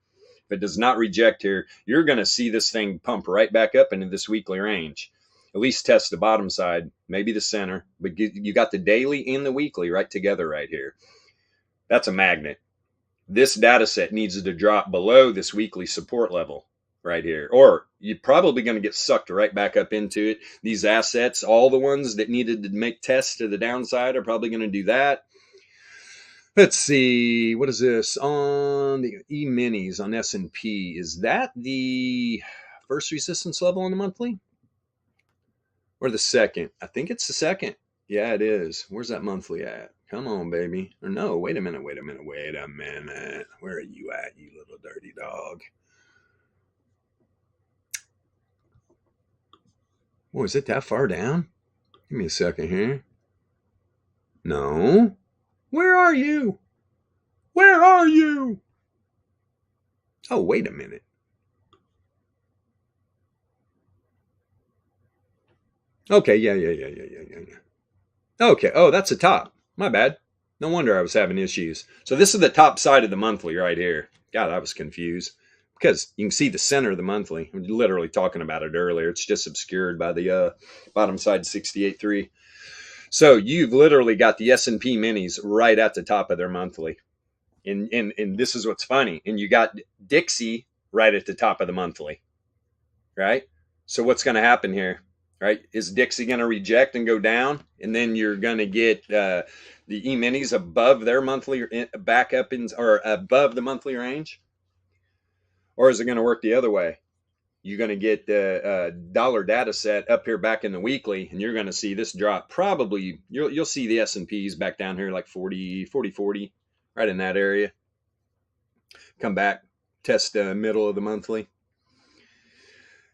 if it does not reject here, you're going to see this thing pump right back up into this weekly range. at least test the bottom side, maybe the center, but you got the daily and the weekly right together right here. That's a magnet. This data set needs to drop below this weekly support level right here, or you're probably going to get sucked right back up into it. These assets, all the ones that needed to make tests to the downside, are probably going to do that. Let's see, what is this on the E-minis on S&P? Is that the first resistance level on the monthly or the second? I think it's the second. Yeah, it is. Where's that monthly at? Come on, baby. Or no, wait a minute. Where are you at, you little dirty dog? Oh, is it that far down? Give me a second here. No. Where are you? Where are you? Oh, wait a minute. Okay, yeah. Okay, oh, that's the top. My bad. No wonder I was having issues. So this is the top side of the monthly right here. God, I was confused. Because you can see the center of the monthly. I'm literally talking about it earlier. It's just obscured by the bottom side 68.3. So you've literally got the S&P minis right at the top of their monthly. And this is what's funny. And you got Dixie right at the top of the monthly. Right? So what's going to happen here? Right? Is Dixie going to reject and go down? And then you're going to get the E-minis above their monthly, back up in, or above the monthly range? Or is it going to work the other way? You're going to get the dollar data set up here back in the weekly, and you're going to see this drop. Probably you'll see the S&Ps back down here like 40, right in that area. Come back, test the middle of the monthly.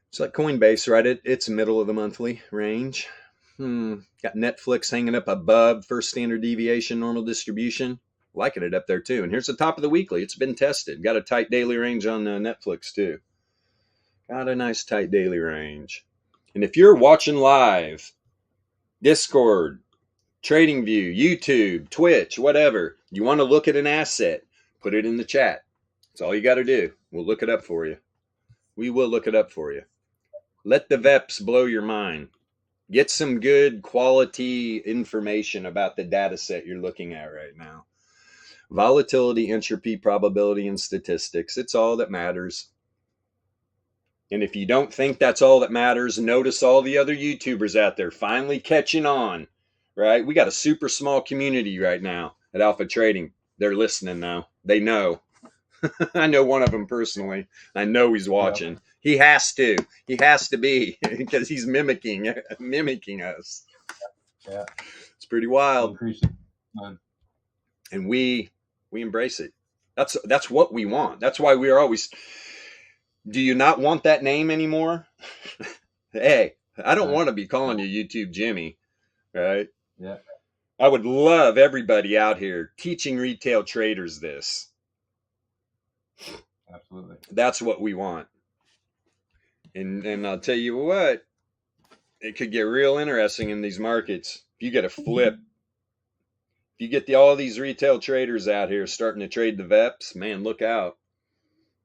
It's like Coinbase, right? It's middle of the monthly range. Got Netflix hanging up above first standard deviation normal distribution. Liking it up there too. And here's the top of the weekly. It's been tested. Got a tight daily range on Netflix too. Got a nice tight daily range. And if you're watching live, Discord, TradingView, YouTube, Twitch, whatever, you want to look at an asset, put it in the chat. That's all you got to do. We'll look it up for you. We will look it up for you. Let the VEPS blow your mind. Get some good quality information about the data set you're looking at right now. Volatility, entropy, probability, and statistics. It's all that matters. And if you don't think that's all that matters, notice all the other YouTubers out there finally catching on, right? We got a super small community right now at Alpha Trading. They're listening now. They know. I know one of them personally. I know he's watching. Yeah. He has to. He has to be because he's mimicking us. Yeah. It's pretty wild. And we embrace it. That's what we want. That's why we are always. Do you not want that name anymore? Hey, I don't want to be calling you YouTube Jimmy, right? Yeah. I would love everybody out here teaching retail traders this. Absolutely. That's what we want. And I'll tell you what, it could get real interesting in these markets. If you get a flip, if you get all these retail traders out here starting to trade the VEPS, man, look out.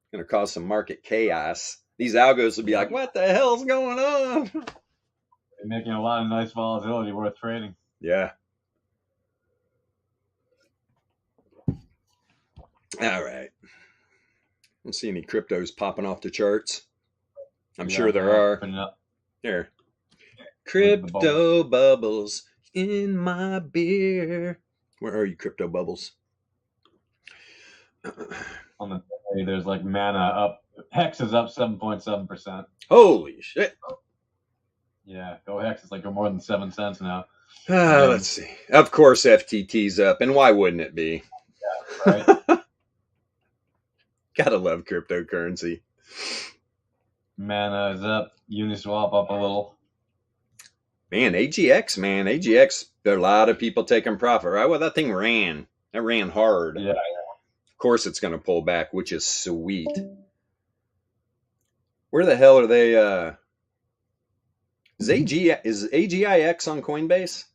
It's going to cause some market chaos. These algos will be like, what the hell's going on? They're making a lot of nice volatility worth trading. Yeah. All right. I don't see any cryptos popping off the charts. I'm sure there are. There. Crypto bubbles in my beer. Where are you, crypto bubbles? On the day, there's like mana up. Hex is up 7.7%. Holy shit. Yeah, go Hex. It's like more than 7 cents now. Let's see. Of course, FTT's up. And why wouldn't it be? Yeah, right. Gotta love cryptocurrency. Mana is up. Uniswap up a little. Man, AGX, there are a lot of people taking profit, right? Well, that thing ran. That ran hard. Yeah. Of course it's going to pull back, which is sweet. Where the hell are they? Is AGIX on Coinbase?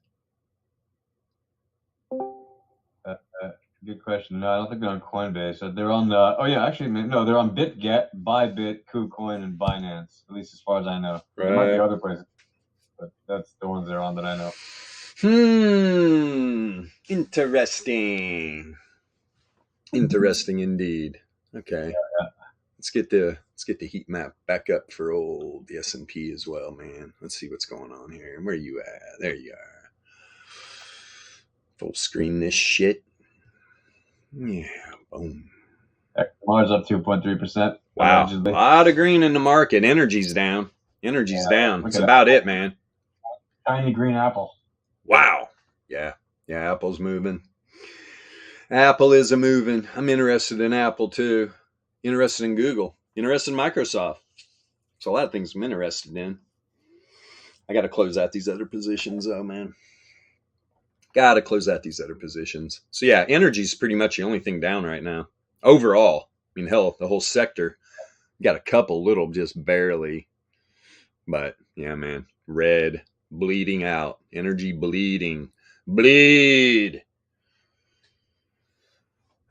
Good question. No, I don't think they're on Coinbase. They're on the. Oh yeah, actually, no, they're on BitGet, Bybit, KuCoin, and Binance. At least as far as I know. Right. There might be other places. but that's the ones that are on that I know. Interesting. Interesting indeed. Okay. Yeah. Let's get the heat map back up for old the S&P as well, man. Let's see what's going on here. Where are you at? There you are. Full screen this shit. Yeah, boom. Mars up 2.3%. Wow, Allegedly. a lot of green in the market. Energy's down. Energy's down. That's about it, man. Tiny green apple. Wow. Yeah, Apple's moving. Apple is a moving. I'm interested in Apple too. Interested in Google. Interested in Microsoft. So a lot of things I'm interested in. I got to close out these other positions though, man. Got to close out these other positions. So yeah, energy's pretty much the only thing down right now. Overall, I mean, hell, the whole sector. Got a couple little just barely. But yeah, man, red, bleeding out. Energy bleeding. Bleed.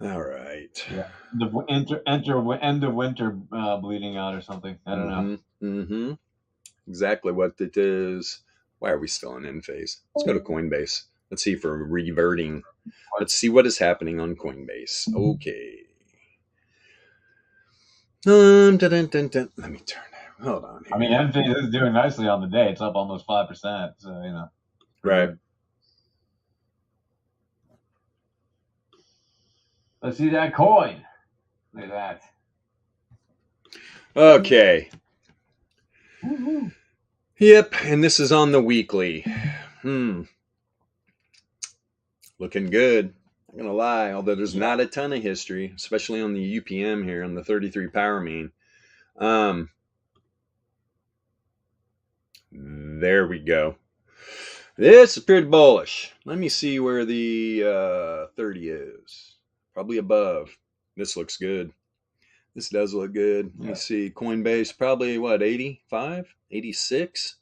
All right. Yeah. The end of winter bleeding out or something. I don't know. Mm-hmm. Exactly what it is. Why are we still in end phase? Let's go to Coinbase. Let's see if we're reverting. Let's see what is happening on Coinbase. Okay. Let me turn that. Hold on here. I mean, end phase is doing nicely on the day. It's up almost 5%. So, you know. Right. Good. Let's see that coin. Look at that. Okay. Woo-hoo. Yep. And this is on the weekly. Looking good. Not going to lie. Although there's not a ton of history, especially on the UPM here on the 33 power mean. There we go. This is pretty bullish. Let me see where the 30 is. Probably above. This looks good. This does look good. Let me see. Coinbase, probably what, 85? 86?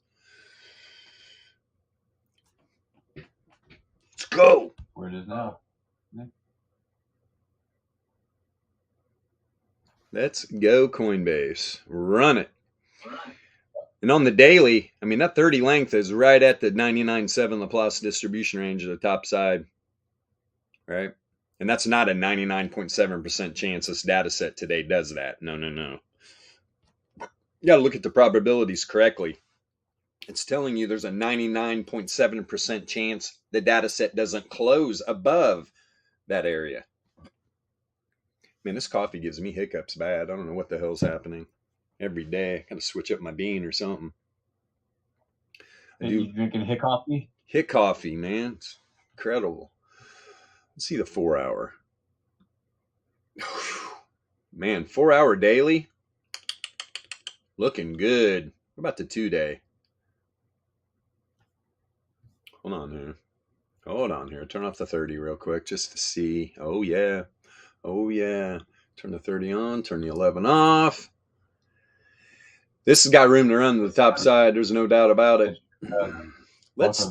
Let's go. Where it is now. Yeah. Let's go, Coinbase. Run it. And on the daily, I mean, that 30 length is right at the 99.7 Laplace distribution range of the top side, right? And that's not a 99.7% chance this data set today does that. No. You got to look at the probabilities correctly. It's telling you there's a 99.7% chance the data set doesn't close above that area. Man, this coffee gives me hiccups bad. I don't know what the hell's happening. Every day, I gotta switch up my bean or something. You drinking hit coffee? Hit coffee, man. It's incredible. Let's see the 4 hour. Man, 4 hour daily. Looking good. What about the 2 day? Hold on here. Turn off the 30 real quick just to see. Oh yeah. Turn the 30 on, turn the 11 off. This has got room to run to the top side. There's no doubt about it. Let's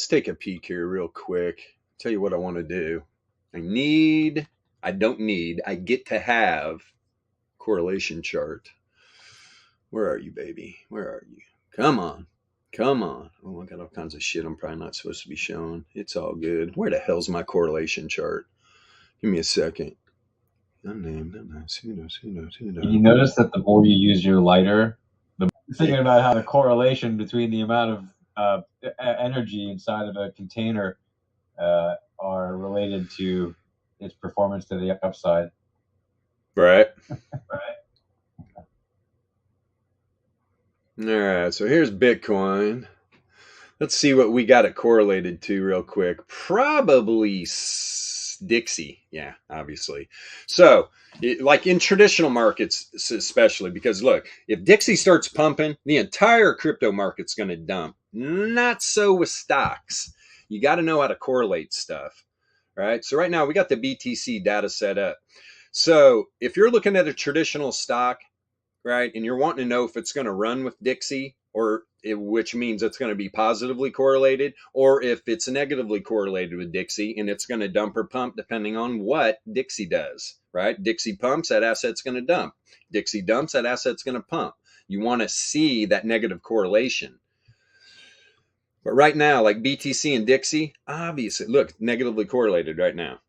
take a peek here real quick. Tell you what I want to do. I get to have correlation chart. Where are you, baby? Where are you? Come on. Oh, I got all kinds of shit I'm probably not supposed to be showing. It's all good. Where the hell's my correlation chart? Give me a second. No name. Who knows? You notice that the more you use your lighter, the more you're thinking about how the correlation between the amount of energy inside of a container are related to its performance to the upside. Right. All right. So here's Bitcoin. Let's see what we got it correlated to real quick. Probably Dixie. Yeah, obviously. So, like in traditional markets, especially, because look, if Dixie starts pumping, the entire crypto market's going to dump. Not so with stocks. You got to know how to correlate stuff, right? So right now we got the BTC data set up. So if you're looking at a traditional stock, right, and you're wanting to know if it's going to run with Dixie, which means it's going to be positively correlated, or if it's negatively correlated with Dixie and it's going to dump or pump depending on what Dixie does, right? Dixie pumps, that asset's going to dump. Dixie dumps, that asset's going to pump. You want to see that negative correlation. But right now, like BTC and Dixie, obviously, look, negatively correlated right now.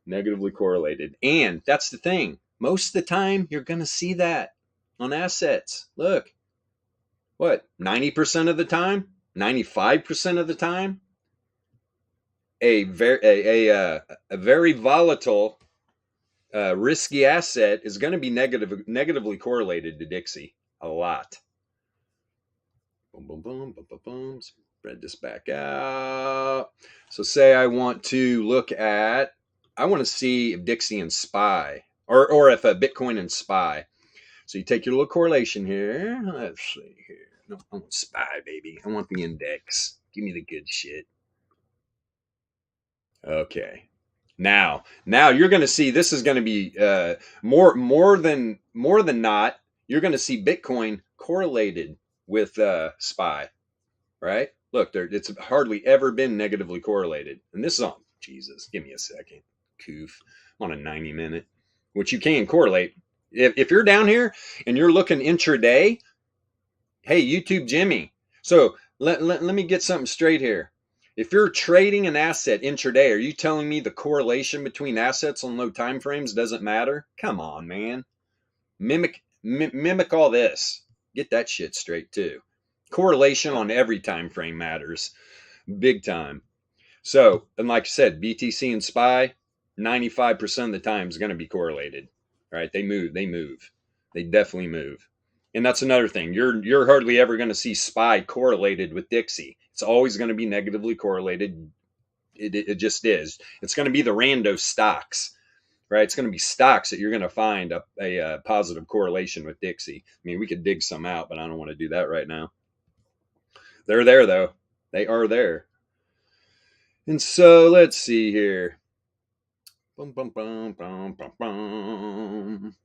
Negatively correlated. And that's the thing. Most of the time, you're going to see that on assets. Look, what, 90% of the time? 95% of the time? A very volatile, risky asset is going to be negatively correlated to Dixie a lot. Boom, boom, boom, boom, boom, boom. Spread this back out. So say I want to look at, I want to see if Dixie and SPY, or if a Bitcoin and SPY. So you take your little correlation here. Let's see here. No, I want SPY, baby. I want the index. Give me the good shit. Okay. Now you're going to see this is going to be more than not. You're going to see Bitcoin correlated with SPY, right? Look, it's hardly ever been negatively correlated, and this is on. Jesus, give me a second. Coof. I'm on a 90-minute, which you can correlate. If you're down here and you're looking intraday, hey, YouTube Jimmy. So let me get something straight here. If you're trading an asset intraday, are you telling me the correlation between assets on low time frames doesn't matter? Come on, man. Mimic all this. Get that shit straight too. Correlation on every time frame matters, big time. So, and like I said, BTC and SPY, 95% of the time is going to be correlated. Right? They move. They definitely move. And that's another thing. You're hardly ever going to see SPY correlated with Dixie. It's always going to be negatively correlated. It just is. It's going to be the rando stocks, right? It's going to be stocks that you're going to find a positive correlation with Dixie. I mean, we could dig some out, but I don't want to do that right now. They're there, though. They are there. And so let's see here. Boom, boom, boom, boom, boom, boom.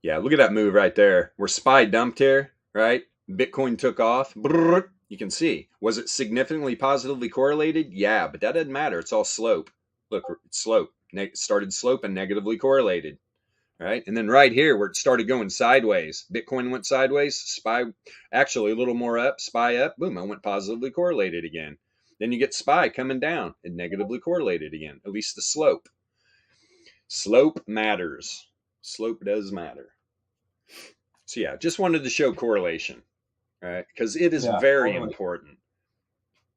Yeah, look at that move right there. Where SPY dumped here, right? Bitcoin took off. You can see. Was it significantly positively correlated? Yeah, but that doesn't matter. It's all slope. Look, it's slope. It started slope and negatively correlated, right? And then right here where it started going sideways, Bitcoin went sideways. SPY actually a little more up. SPY up. Boom, I went positively correlated again. Then you get SPY coming down and negatively correlated again. At least the slope. Slope matters. Slope does matter. So yeah, just wanted to show correlation, right? Because it is very important.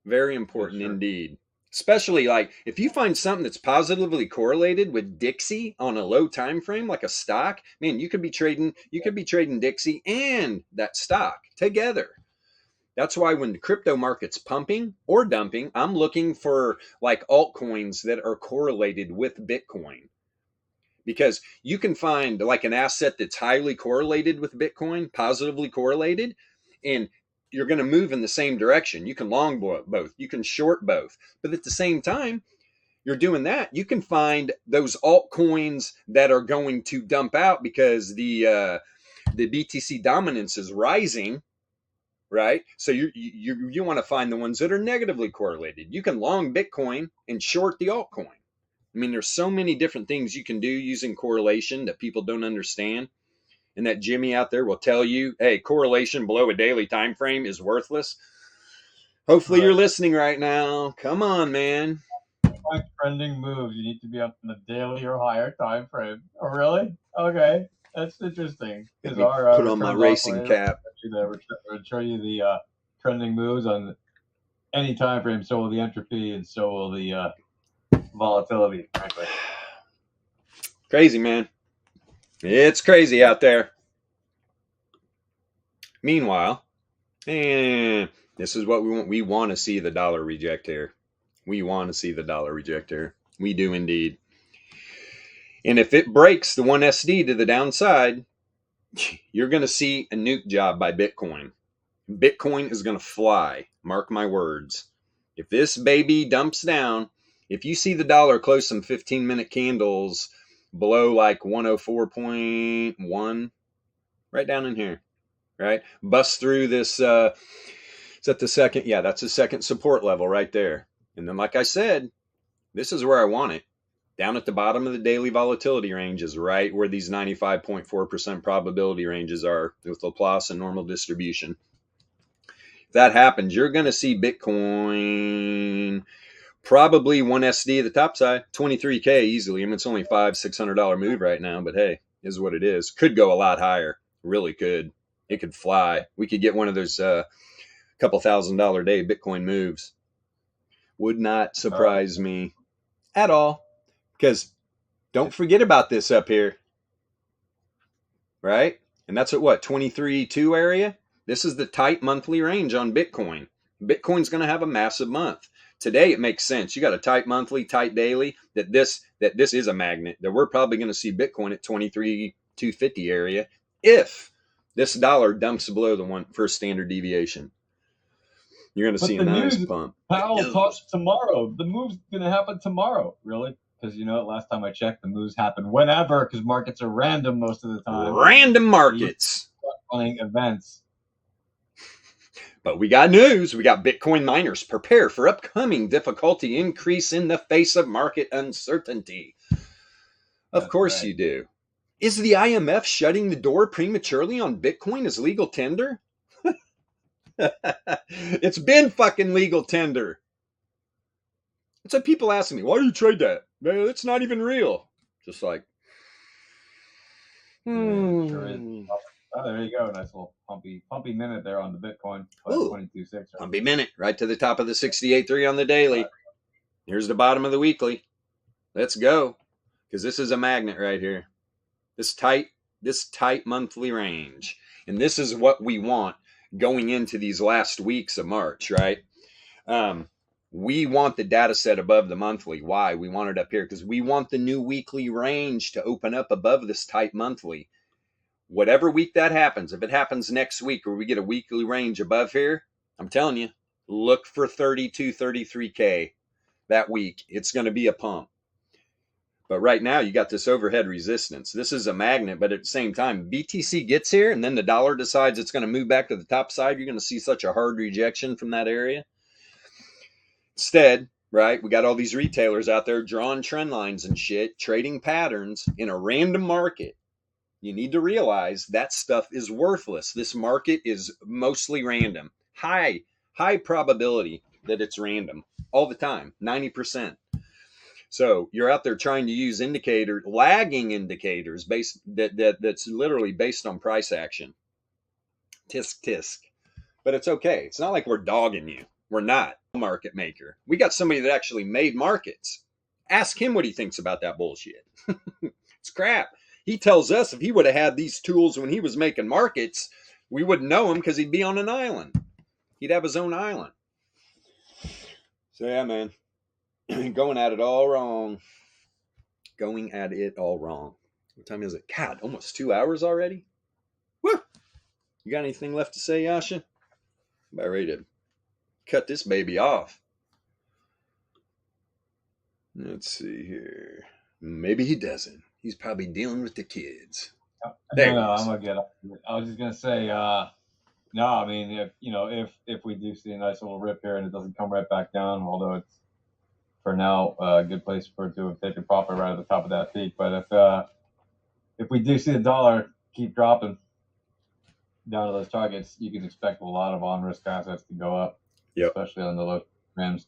Very important indeed. Especially like if you find something that's positively correlated with Dixie on a low time frame, like a stock, man, you could be trading Dixie and that stock together. That's why when the crypto market's pumping or dumping, I'm looking for like altcoins that are correlated with Bitcoin. Because you can find like an asset that's highly correlated with Bitcoin, positively correlated, and you're going to move in the same direction. You can long both, you can short both. But at the same time, you're doing that, you can find those altcoins that are going to dump out because the BTC dominance is rising, right? So you want to find the ones that are negatively correlated. You can long Bitcoin and short the altcoin. I mean, there's so many different things you can do using correlation that people don't understand. And that Jimmy out there will tell you, hey, correlation below a daily time frame is worthless. Hopefully you're listening right now. Come on, man. Like trending moves, you need to be up in the daily or higher time frame. Oh, really? Okay. That's interesting. Let me put on my racing cap. We'll show you the trending moves on any time frame. So will the entropy, and so will the volatility. Frankly, crazy, man. It's crazy out there. Meanwhile, this is what we want. We want to see the dollar reject here. We want to see the dollar reject here. We do indeed. And if it breaks the 1SD to the downside, you're going to see a nuke job by Bitcoin. Bitcoin is going to fly. Mark my words. If this baby dumps down, if you see the dollar close some 15-minute candles below like 104.1, right down in here, right? Bust through this, is that the second? Yeah, that's the second support level right there. And then, like I said, this is where I want it. Down at the bottom of the daily volatility range is right where these 95.4% probability ranges are with Laplace and normal distribution. that happens, you're going to see Bitcoin probably 1SD at the top side, 23K easily. I mean, it's only $500-$600 move right now, but hey, is what it is. Could go a lot higher. Really could. It could fly. We could get one of those couple $1,000 day Bitcoin moves. Would not surprise me at all. Because don't forget about this up here, right? And that's at what, 23.2 area? This is the tight monthly range on Bitcoin. Bitcoin's going to have a massive month. Today, it makes sense. You got a tight monthly, tight daily, that this is a magnet, that we're probably going to see Bitcoin at 23,250 area if this dollar dumps below the first standard deviation. You're going to see a nice pump. Powell talks tomorrow. The move's going to happen tomorrow, really? Because, last time I checked, the moves happen whenever, because markets are random most of the time. Random markets. Running events. But we got news. We got Bitcoin miners prepare for upcoming difficulty increase in the face of market uncertainty. Of course you do. Is the IMF shutting the door prematurely on Bitcoin as legal tender? It's been fucking legal tender. It's like people asking me, why do you trade that? Man, it's not even real. Just like, Sure is. Oh, there you go. Nice little pumpy minute there on the Bitcoin. 22.6. Pumpy minute, right to the top of the 68.3 on the daily. Here's the bottom of the weekly. Let's go. Because this is a magnet right here. This tight monthly range. And this is what we want going into these last weeks of March, right? We want the data set above the monthly. Why? We want it up here because we want the new weekly range to open up above this tight monthly. Whatever week that happens, if it happens next week or we get a weekly range above here, I'm telling you, look for 32, 33K that week. It's going to be a pump. But right now, you got this overhead resistance. This is a magnet, but at the same time, BTC gets here and then the dollar decides it's going to move back to the top side. You're going to see such a hard rejection from that area. Instead, right, we got all these retailers out there drawing trend lines and shit, trading patterns in a random market. You need to realize that stuff is worthless. This market is mostly random. High probability that it's random all the time, 90%. So you're out there trying to use lagging indicators that's literally based on price action. Tisk. But it's okay. It's not like we're dogging you. We're not a market maker. We got somebody that actually made markets. Ask him what he thinks about that bullshit. It's crap. He tells us if he would have had these tools when he was making markets, we wouldn't know him because he'd be on an island. He'd have his own island. So yeah, man. Going at it all wrong. What time is it? God, almost 2 hours already? Woo! You got anything left to say, Yasha? I'm about ready to cut this baby off. Let's see here. Maybe he doesn't. He's probably dealing with the kids. No, I'm gonna get up. I was just gonna say, no, I mean, if we do see a nice little rip here and it doesn't come right back down, although it's for now a good place for it to have taken profit right at the top of that peak. But if we do see the dollar keep dropping down to those targets, you can expect a lot of on-risk assets to go up, especially on the low grams.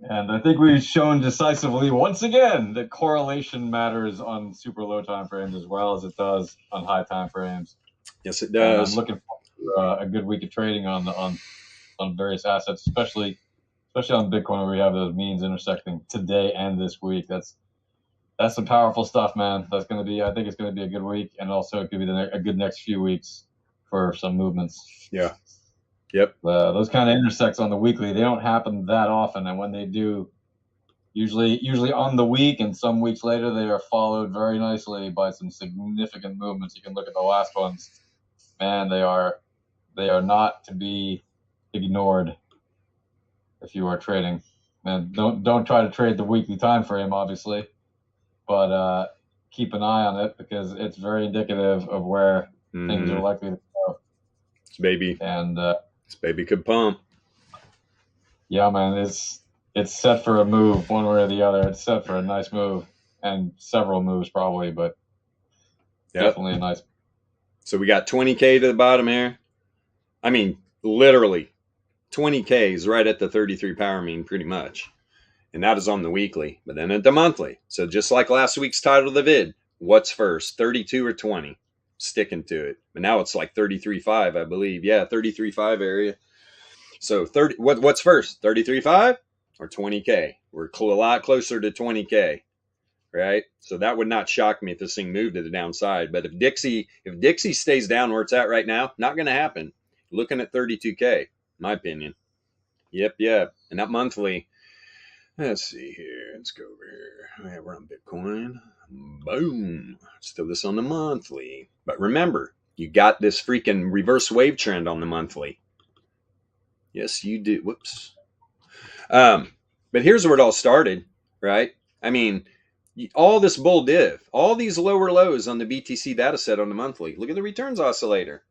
And I think we've shown decisively once again that correlation matters on super low time frames as well as it does on high time frames. Yes, it does. And I'm looking for a good week of trading on various assets, especially on Bitcoin, where we have those means intersecting today and this week. That's some powerful stuff, man. I think it's going to be a good week, and also it could be a good next few weeks for some movements. Yeah. Yep. Those kind of intersects on the weekly, they don't happen that often, and when they do, usually on the week and some weeks later, they are followed very nicely by some significant movements. You can look at the last ones. Man, they are not to be ignored if you are trading. And don't try to trade the weekly time frame, obviously, but keep an eye on it because it's very indicative of where things are likely to go. This baby could pump. Yeah, man, it's set for a move one way or the other. It's set for a nice move and several moves probably, but definitely a nice. So we got 20K to the bottom here. I mean, literally 20K is right at the 33 power mean pretty much. And that is on the weekly, but then at the monthly. So just like last week's title of the vid, what's first, 32 or 20? Sticking to it. But now it's like 33.5, I believe. Yeah, 33.5 area. So what's first, 33.5 or 20K? We're a lot closer to 20K, right? So that would not shock me if this thing moved to the downside. But if Dixie stays down where it's at right now, not going to happen. Looking at 32K, my opinion. Yep. And that monthly, let's see here. Let's go over here. Yeah, we're on Bitcoin. Boom. Let's throw this on the monthly. But remember, you got this freaking reverse wave trend on the monthly. Yes, you do. Whoops. But here's where it all started, right? I mean, all this bull div, all these lower lows on the BTC data set on the monthly. Look at the returns oscillator,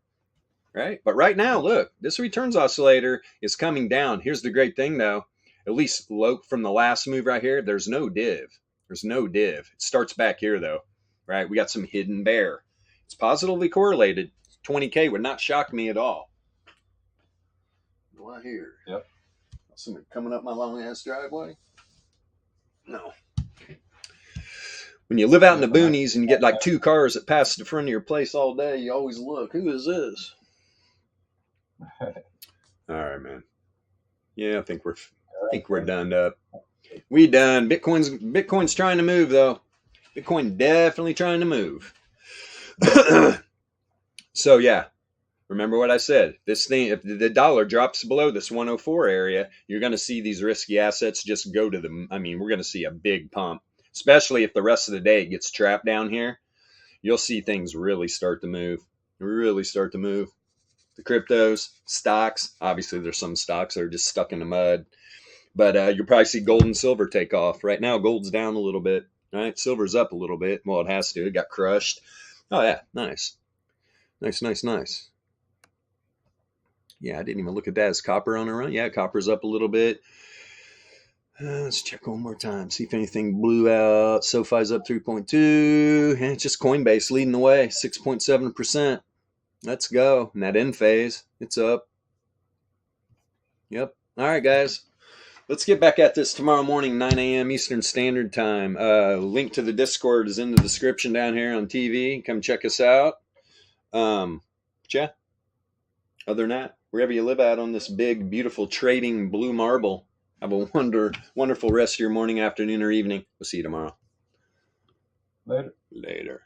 right? But right now, look, this returns oscillator is coming down. Here's the great thing, though. At least from the last move right here, there's no div. There's no div. It starts back here, though, right? We got some hidden bear. It's positively correlated. 20K would not shock me at all. Right here. Yep. Somebody coming up my long-ass driveway? No. When you live out in the boonies and you get like 2 cars that pass the front of your place all day, you always look, who is this? All right, man. Yeah, I think we're done up. We done. Bitcoin's trying to move, though. Bitcoin definitely trying to move. So yeah, remember what I said. This thing, if the dollar drops below this 104 area, you're going to see these risky assets just go to the. I mean, we're going to see a big pump, especially if the rest of the day gets trapped down here. You'll see things really start to move. The cryptos, stocks. Obviously, there's some stocks that are just stuck in the mud. But you'll probably see gold and silver take off. Right now, gold's down a little bit. Right, silver's up a little bit. Well, it has to. It got crushed. Oh yeah, nice. Yeah, I didn't even look at that. Is copper on a run? Yeah, copper's up a little bit. Let's check one more time. See if anything blew out. SoFi's up 3.2. And it's just Coinbase leading the way. 6.7%. Let's go. And that end phase, it's up. Yep. All right, guys. Let's get back at this tomorrow morning, 9 a.m. Eastern Standard Time. Link to the Discord is in the description down here on TV. Come check us out. Yeah. Other than that, wherever you live out on this big, beautiful trading blue marble, have a wonderful rest of your morning, afternoon, or evening. We'll see you tomorrow. Later. Later.